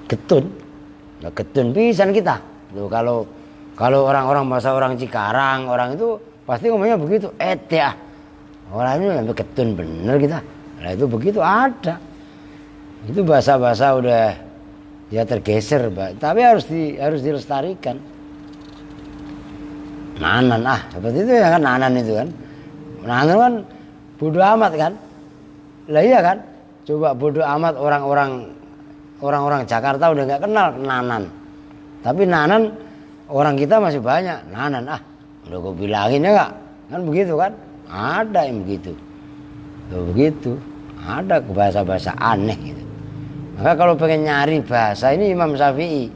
Getun. Nah, getun pisan kita. Tuh kalau orang-orang bahasa orang Cikarang, orang itu pasti ngomongnya begitu. Ya. Orangnya sampai getun bener kita. Nah itu begitu ada. Itu bahasa-bahasa udah ya tergeser, tapi harus dilestarikan. Nanan seperti itu ya kan, nanan itu kan. Nanan kan bodoh amat kan. Lah iya kan? Coba bodoh amat orang-orang Jakarta udah nggak kenal nanan. Tapi nanan orang kita masih banyak. Nanan udah gue bilangin ya nggak? Kan begitu kan? Ada yang begitu. Tuh begitu. Ada bahasa-bahasa aneh gitu. Maka kalau pengen nyari bahasa ini Imam Syafi'i.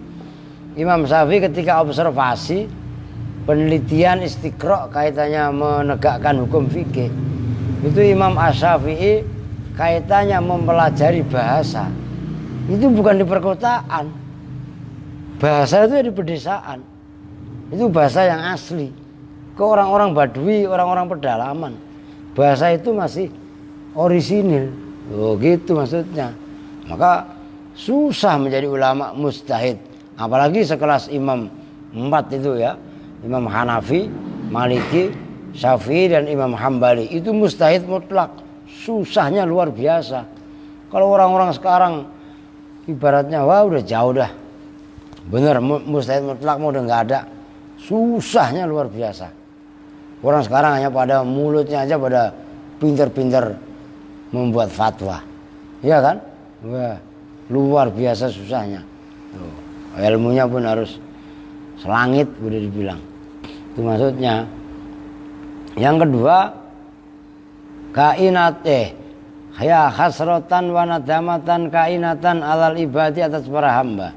Imam Syafi'i ketika observasi, penelitian istiqra kaitannya menegakkan hukum fikih. Itu Imam Asy-Syafi'i kaitannya mempelajari bahasa. Itu bukan di perkotaan. Bahasa itu di pedesaan. Itu bahasa yang asli. Ke orang-orang Badui, orang-orang pedalaman. Bahasa itu masih orisinil. Oh gitu maksudnya. Maka susah menjadi ulama mujtahid. Apalagi sekelas Imam 4 itu ya. Imam Hanafi, Maliki, Syafi'i dan Imam Hambali. Itu mujtahid mutlak. Susahnya luar biasa. Kalau orang-orang sekarang ibaratnya wah udah jauh dah. Bener mujtahid mutlak mau udah nggak ada. Susahnya luar biasa. Orang sekarang hanya pada mulutnya aja pada pinter-pinter membuat fatwa. Iya kan? Wah, luar biasa susahnya. Ilmunya pun harus selangit udah dibilang. Itu maksudnya. Yang kedua, kainat ya hasratan wa nadamatan kainatan alal ibadi atas para hamba.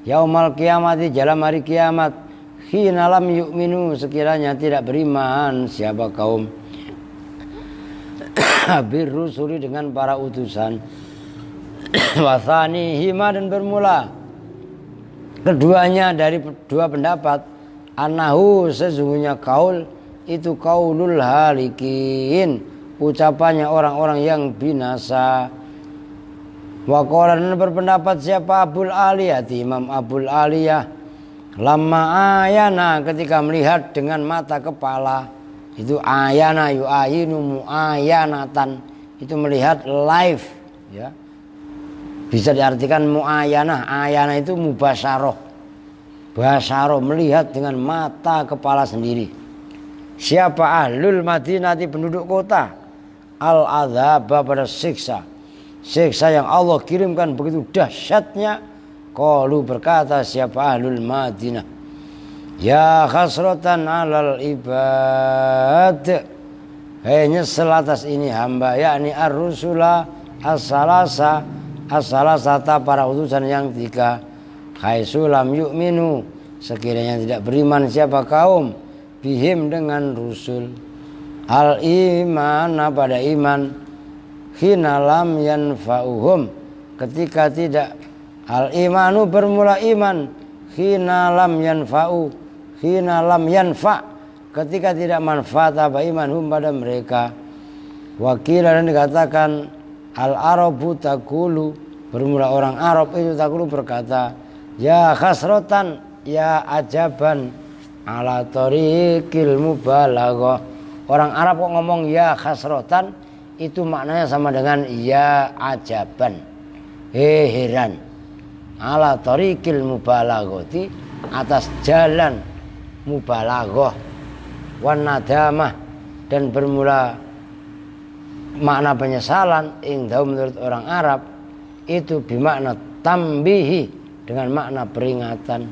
Yaumal kiamati dalam hari kiamat, khina lam yu'minu sekiranya tidak beriman siapa kaum birrusuli dengan para utusan. Wasani hima dan bermula keduanya dari dua pendapat. Anahu sesungguhnya kaul itu kaulul halikin, ucapannya orang-orang yang binasa. Waqala dan berpendapat siapa Abul Aliyah, Imam Abul Aliyah, lama ayana ketika melihat dengan mata kepala. Itu ayana yu'ayinu mu'ayanatan, itu melihat live ya. Bisa diartikan mu'ayanah. Ayana itu mubasyarah. Basyarah melihat dengan mata kepala sendiri. Siapa ahlul Madinati penduduk kota, al-adzaba pada siksa. Siksa yang Allah kirimkan begitu dahsyatnya. Qalu berkata siapa ahlul Madinah, Ya khasratan alal ibad, hei nyesel atas ini hamba, yakni ar-rusula as-salasata para utusan yang 3. Khaisu lam yu'minu, sekiranya tidak beriman siapa kaum bihim dengan rusul. Al imana pada iman, hina lam yanfa'uhum, ketika tidak. Al imanu bermula iman, hina lam yanfa, ketika tidak manfaat apa iman hum pada mereka. Wakila dan dikatakan al arabu takulu, bermula orang Arab itu takulu berkata, ya khasrotan, ya ajaban ala tariqil mubalaghah. Orang Arab kok ngomong ya khasrotan, itu maknanya sama dengan ya ajaban, heran. Ala tariqil mubalaghati, atas jalan mubalaghah, wan nadamah, dan bermula makna penyesalan indahum menurut orang Arab itu bimakna tambihi, dengan makna peringatan.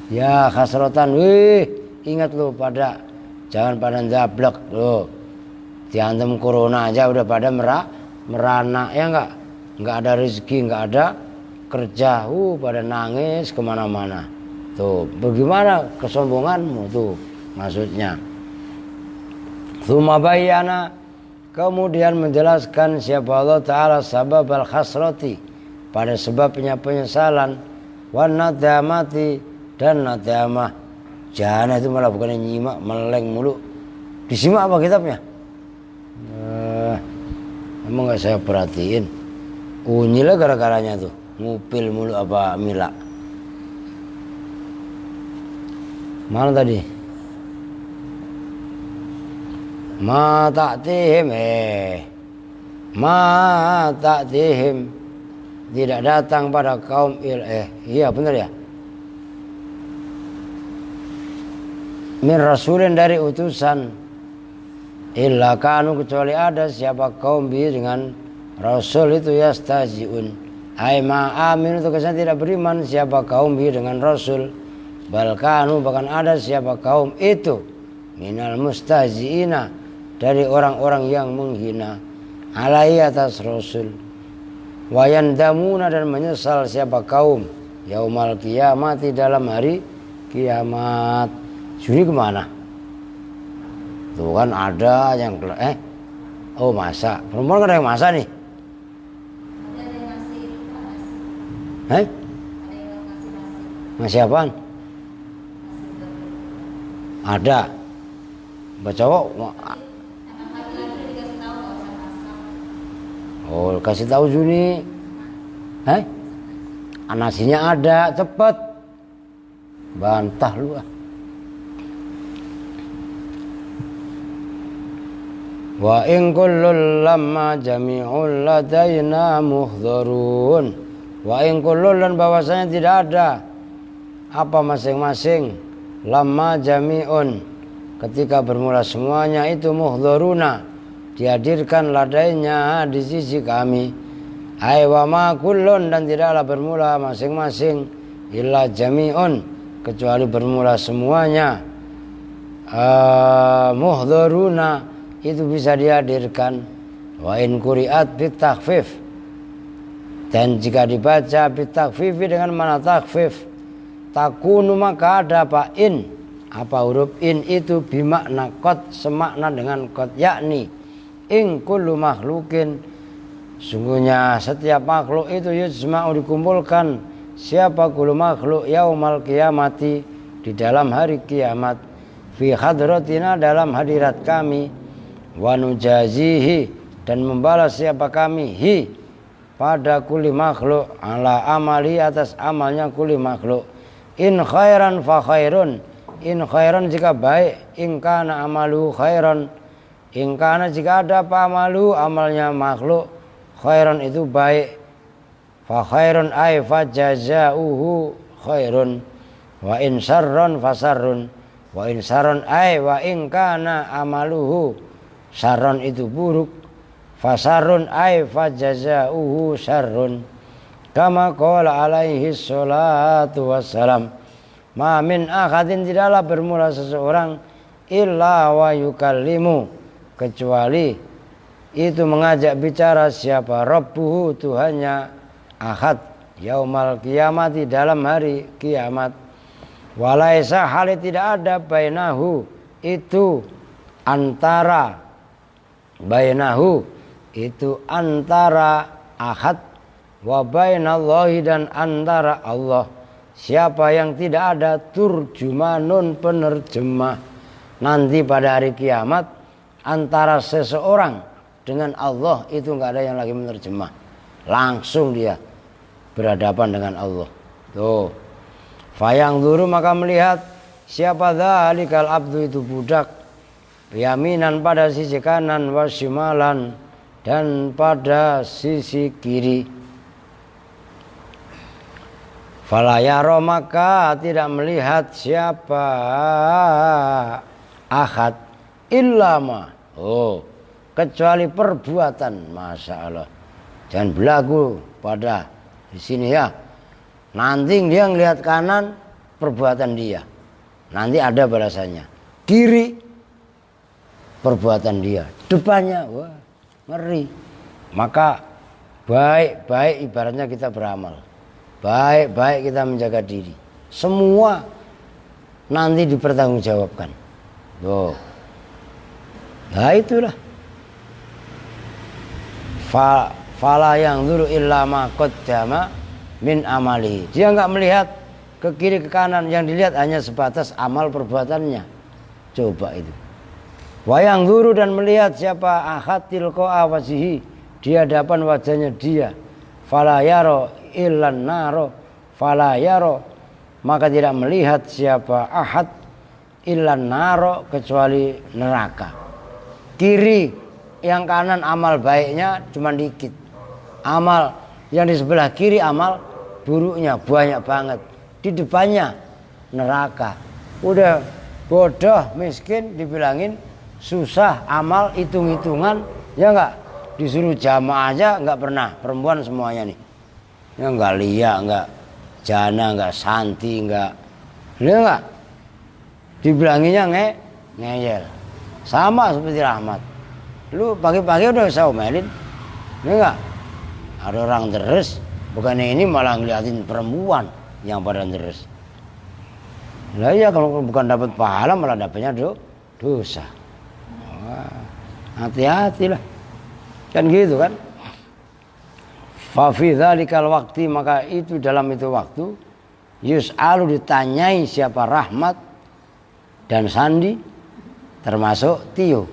Ya khasrotan, ingat lo pada, jangan pada ndablek lo, diantem corona aja udah pada merana ya enggak ada rezeki, enggak ada kerja, pada nangis kemana-mana. Tuh, bagaimana kesombonganmu tuh maksudnya. Tsumma bayyana, kemudian menjelaskan siapa Allah Ta'ala sabab al-khasrati, pada sebabnya penyesalan, wan nadamati, dan nadamah. Jangan itu malah bukannya nyimak, meleng mulu. Disimak apa kitabnya? Emang gak saya perhatiin. Unyilnya gara-garanya tuh, ngupil mulu apa mila. Mana tadi? Ma ta'tihim, tidak datang pada kaum iya benar ya, min rasulin, dari utusan, illa kanu, kecuali ada siapa kaum bi dengan rasul itu yastaziun, ai ma amin, itu kesan tidak beriman siapa kaum bi dengan rasul, bal kanu, bahkan ada siapa kaum itu minal mustaziina, dari orang-orang yang menghina, alai, atas rasul, wayan damuna, dan menyesal siapa kaum yaumal kiamati, dalam hari kiamat. Juni kemana? Tuh kan ada yang oh masa perempuan kan ada yang masa nih. Ada yang ngasih nasi. Ada yang ngasih nasi. Ngasih apaan? Ada. Cowok. Anak laki-laki dikasih tahu nggak usah masak. Oh, kasih tahu Juni. Nasinya ada, cepet. Bantah lu ah. Wa in kullul lamma jami'ul ladaina muhdharun. Wa in kullul, dan bahwasanya tidak ada apa masing-masing, lamma jami'un, ketika bermula semuanya itu, muhdharuna, dihadirkan ladainya di sisi kami. Ai wa ma kullun, dan tidaklah bermula masing-masing, illa jami'un, kecuali bermula semuanya. Muhdharuna, itu bisa dihadirkan. Wa in quri'at bitakhfif, dan jika dibaca bitakhfif, dengan mana takhfif, takunu, maka ada apa in, apa huruf in itu bimakna qad, semakna dengan qad, yakni in kullu makhlukin, sungguhnya setiap makhluk itu yujma'u, dikumpulkan, siapa kullu makhluk yaumal qiyamati, di dalam hari kiamat, fi hadratina, dalam hadirat kami, wa nujazihi, dan membalas siapa kami, hi, pada kulli makhluk, ala amali, atas amalnya kulli makhluk, in khairan fa khairun, in khairan jika baik, in kana amalu khairan, in kana jika ada apa amalu, amalnya makhluk, khairan itu baik, fa khairun ay fa jazauhu khairun, wa in syarrun fa syarrun, wa in syarrun ay wa in kana amaluhu syarrun, itu buruk, fasarrun ay fajazauhu syarrun, kama qala alaihi salatu wassalam, Ma min ahadin tidaklah bermula seseorang illa wa yukallimu, kecuali itu mengajak bicara siapa Rabbuhu, Tuhannya, ahad, yaumal kiamati, dalam hari kiamat. Walaisa, hal tidak ada, bainahu, itu antara, bainahu itu antara ahad, wa bainallahi, dan antara Allah. Siapa yang tidak ada turjumanun, penerjemah. Nanti pada hari kiamat antara seseorang dengan Allah itu enggak ada yang lagi menerjemah. Langsung dia berhadapan dengan Allah. Tuh. Fayang duru, maka melihat siapa dzalikal abdu, itu budak, yaminan pada sisi kanan, wasyimalan, dan pada sisi kiri. Falayaro, maka tidak melihat siapa ahad illama, kecuali perbuatan. Masya Allah, jangan berlagu pada di sini ya. Nanti dia ngelihat kanan, perbuatan dia, nanti ada balasannya. Kiri, perbuatan dia. Depannya, wah ngeri. Maka baik-baik ibaratnya kita beramal, baik-baik kita menjaga diri, semua nanti dipertanggungjawabkan. Tuh. Nah itulah. Fala yang dulu illa ma qaddama min amali. Dia enggak melihat ke kiri ke kanan, yang dilihat hanya sebatas amal perbuatannya. Coba itu. Wayang duru, dan melihat siapa ahad tilqa'a wajhihi, di hadapan wajahnya dia. Fala yaro illan naro, fala yaro, maka tidak melihat siapa ahad illan naro, kecuali neraka. Kiri, yang kanan amal baiknya cuma dikit, amal yang di sebelah kiri amal buruknya banyak banget, di depannya neraka. Udah bodoh miskin dibilangin susah amal, hitung-hitungan, ya enggak, disuruh jamaah aja enggak pernah, perempuan semuanya nih. Ya enggak liya, enggak jana, enggak santi, enggak, ya enggak, dibilanginnya ngeyel. Sama seperti Rahmat, lu pagi-pagi udah bisa omelin, ya enggak, ada orang deres, bukannya ini malah ngeliatin perempuan yang pada deres. Lah iya, kalau bukan dapat pahala malah dapatnya dosa. Wah, hati-hatilah, kan gitu kan. Fa fi dzalikal waqti, maka itu dalam itu waktu, yus'alu, ditanyai siapa Rahmat dan Sandi, termasuk Tio,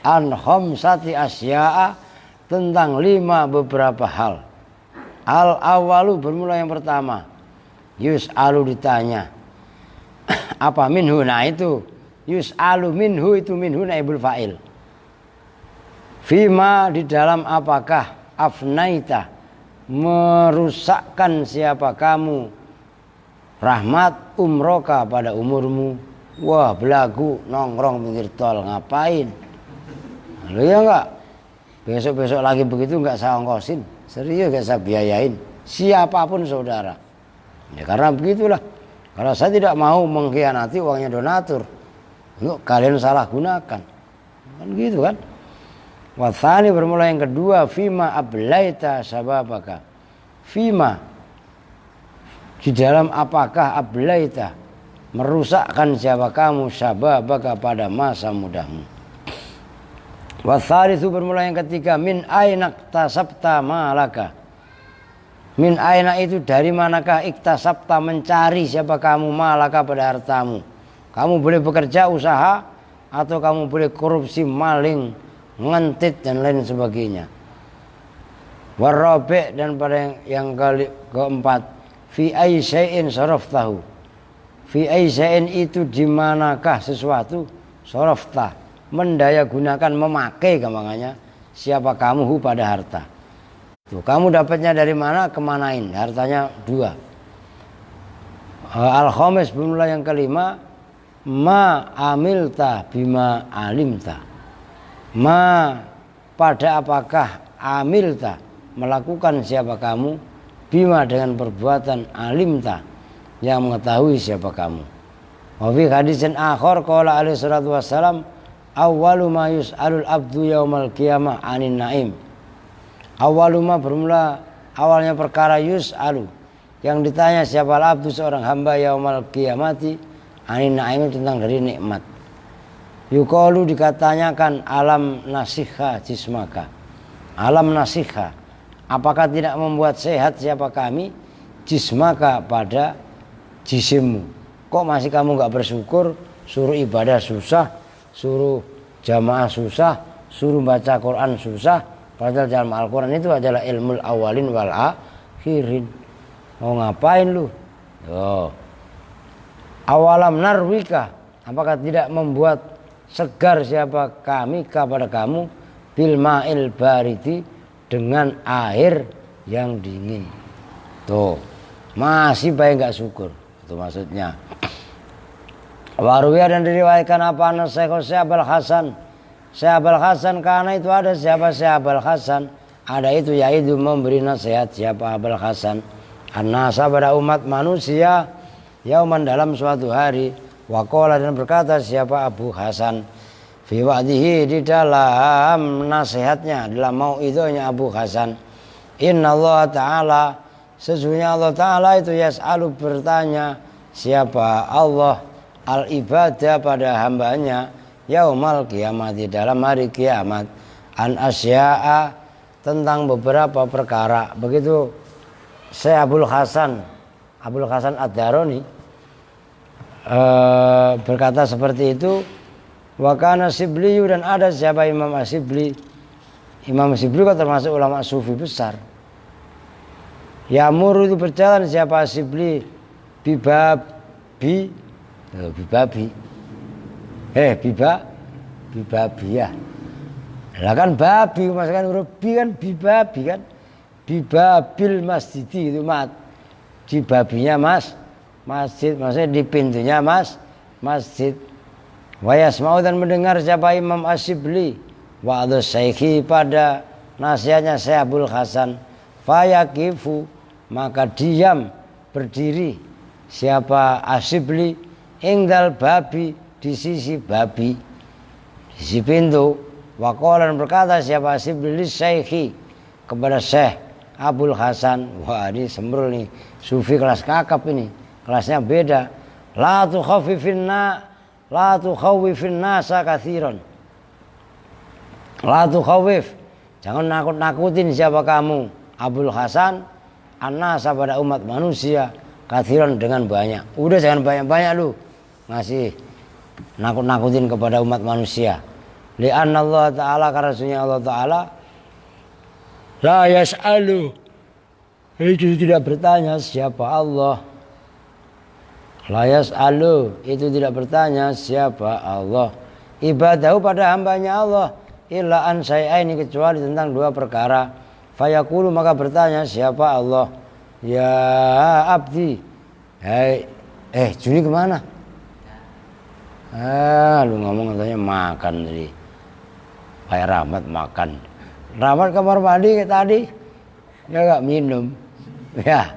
an khamsati asya'a, tentang 5 beberapa hal. Al awalu, bermula yang pertama, yus'alu, ditanya. Apa minhu? Nah itu yus'alu minhu, itu minhu naibul fa'il. Fima, di dalam apakah, afnaita, merusakkan siapa kamu Rahmat, umroka, pada umurmu. Wah belagu nongkrong pinggir tol, ngapain? Lalu ya enggak, besok-besok lagi begitu enggak saya ongkosin, serius enggak saya biayain, siapapun saudara. Ya karena begitulah, karena saya tidak mau mengkhianati uangnya donatur untuk kalian salah gunakan, kan gitu kan. Wathani, bermula yang kedua, fima ablaita sababaka, fima, di dalam apakah ablaita, merusakkan siapa kamu sababaka, pada masa mudahmu. Wathani, itu bermula yang ketiga, min aina iktasabta malaka, min aina, itu dari manakah, iktasabta, mencari siapa kamu, malaka, pada hartamu. Kamu boleh bekerja usaha, atau kamu boleh korupsi, maling, ngentit, dan lain sebagainya. Warabi', dan pada yang keempat, fi ayyi syai'in saraftahu, fi ayyi syai'in, itu di manakah sesuatu, sarafta, mendaya gunakan, memakai gampangannya, siapa kamu pada harta. Tuh, kamu dapatnya dari mana, kemanain, hartanya 2. Al-khamis, bermula yang kelima, ma amilta bima alimta, ma, pada apakah, amilta, melakukan siapa kamu, bima, dengan perbuatan, alimta, yang mengetahui siapa kamu. Wa fi hadisin akhar qala alaihi salatu wassalam awwalu ma yus'alul abdu yaumal qiyamah 'anin naim. Awwalu ma bermula awalnya perkara yus'alu yang ditanya siapa abdu seorang hamba yaumal qiyamati 'anin naim tentang dari nikmat. Yuqalu dikatanyakan alam nasikha jismaka. Alam nasikha, apakah tidak membuat sehat siapa kami jismaka pada jisimmu? Kok masih kamu gak bersyukur? Suruh ibadah susah, suruh jamaah susah, suruh baca Quran susah. Padahal dalam Al-Quran itu adalah ilmul awalin wal akhirin. Mau ngapain lu? Awalam narwika, apakah tidak membuat segar siapa kami kepada kamu bil ma'il baridi dengan air yang dingin. Tuh, masih baik gak syukur. Itu maksudnya. Waruya dan diriwayatkan apa Syekh Abul Hasan. Syekh Abul Hasan karena itu ada siapa Syekh Abul Hasan. Ada itu yaitu memberi nasihat siapa Abul Hasan. An-nasa pada umat manusia yauman dalam suatu hari. Waqala dan berkata siapa Abu Hasan. Fi wa'dihi di dalam nasihatnya, dalam mau'idhahnya Abu Hasan. Inna Allah Ta'ala, sesungguhnya Allah Ta'ala itu yas'alu bertanya siapa Allah al-ibadah pada hambanya yaumal kiamat di dalam hari kiamat an asya'a tentang beberapa perkara. Begitu Syekh Abul Hasan Ad-Darani berkata seperti itu. Wa kana Sibli dan ada siapa Imam Asibli. Imam Sibli kan termasuk ulama sufi besar. Ya'muru itu berjalan siapa Sibli bibabi ya. Lah kan babi masukkan huruf bi kan bibabi kan. Bibabil masjid itu mat. Di babinya masjid maksudnya di pintunya masjid. Wa yasma'u dan mendengar siapa Imam Asibli wa'adhu syekhi pada nasihatnya Syekh Abul Hasan. Fayakifu maka diam berdiri siapa Asibli ingdal babi di sisi babi di sisi pintu. Waqala dan berkata siapa Asibli li syekhi kepada Syekh Abul Hasan. Wah ini sembrul nih sufi kelas kakap ini, kelasnya beda. La tukhawifin nasa kathiran. La tukhawif, jangan nakut-nakutin siapa kamu Abul Hasan an-nasa pada umat manusia kathiran dengan banyak. Udah jangan banyak-banyak lu ngasih nakut-nakutin kepada umat manusia. Li'anna Allah Ta'ala karena sunnya Allah Ta'ala la yas'alu itu tidak bertanya siapa Allah. La yas'alu itu tidak bertanya siapa Allah. Ibadahu pada hambanya Allah illa an syai'aini kecuali tentang dua perkara. Fayaqulu maka bertanya siapa Allah. Ya abdi. Hai Juni kemana? Lu ngomong katanya makan tadi. Kayak Rahmat makan. Rahmat kamar mandi kayak tadi. Ya gak minum. Ya.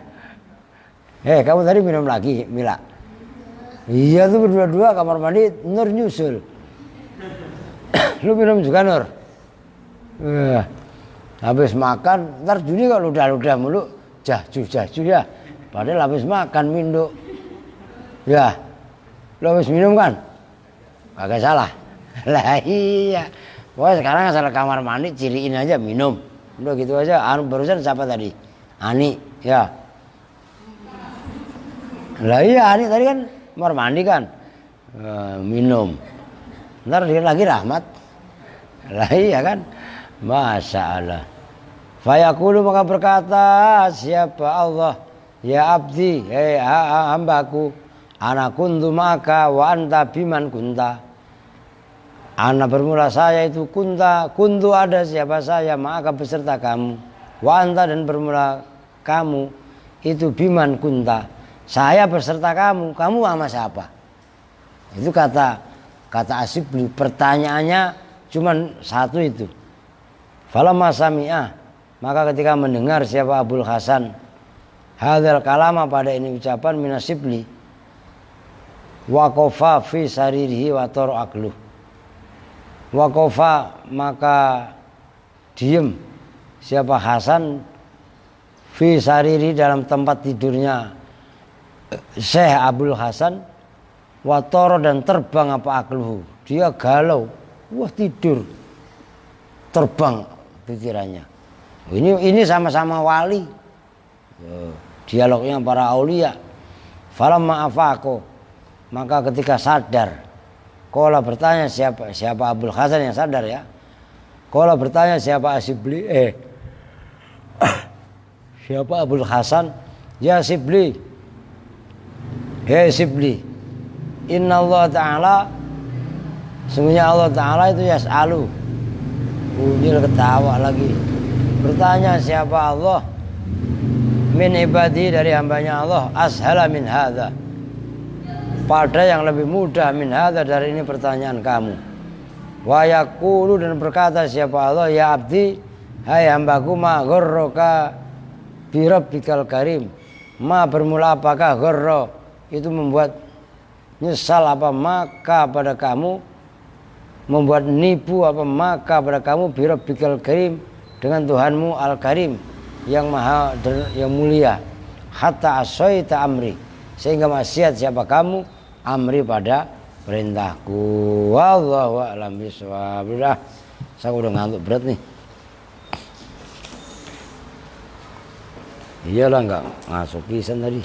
Kamu tadi minum lagi Mila? Iya tuh berdua-dua kamar mandi Nur nyusul. Lu minum juga Nur? Habis makan, ntar Juni kalau ludah-ludah mulu, jahju ya. Padahal habis makan minum. Ya, lu habis minum kan? Kagak salah. Lah iya. Pokoknya sekarang asal kamar mandi ciriin aja minum. Udah gitu aja. Barusan siapa tadi? Ani, ya. Lah iya Ani tadi kan kamar mandi kan minum. Ntar dia lagi Rahmat. Lah iya kan. Masya Allah. Fayaqulu maka berkata siapa Allah. Ya abdi, hambaku. Ana kuntu maka wa anta biman kunta. Ana bermula saya itu kuntu ada siapa saya maka beserta kamu. Wa anta dan bermula kamu itu biman kunta. Saya beserta kamu sama siapa? Itu kata Asibli. Pertanyaannya cuma satu itu. Falamma sami'ah, maka ketika mendengar siapa Abul Hasan hadzal kalama pada ini ucapan minasibli waqafa fi saririhi wa tar aqlu. Waqafa maka diem siapa Hasan fi sariri dalam tempat tidurnya Syekh Abdul Hasan, wa tar dan terbang apa aqluhu. Dia galau, wah tidur. Terbang pikirannya. Ini sama-sama wali. Dialognya para aulia. Falamma afaqo, maka ketika sadar, qala bertanya siapa Abdul Hasan yang sadar ya. Qala bertanya siapa Asibli siapa Abdul Hasan, ya Sibli, hei Sibli, inna Allah Ta'ala, sungguhnya Allah Ta'ala itu yas'alu. Unyil ketawa lagi. Bertanya siapa Allah, min ibadi dari hambanya Allah, ashala min hadha, pada yang lebih mudah min hadha dari ini pertanyaan kamu. Wa yaqulu dan berkata siapa Allah, ya abdi, hai hambaku, ma gharraka bi rabbikal karim, ma bermula apakah gharra itu membuat nyesal apa maka pada kamu, membuat nipu apa maka pada kamu bi rabbikal karim dengan Tuhanmu al karim yang maha yang mulia, hatta asaita amri sehingga maksiat siapa kamu amri pada perintahku. Wallahu a'lam bishawab. Saya udah ngantuk berat nih. Iyalah nggak masuk pisan tadi.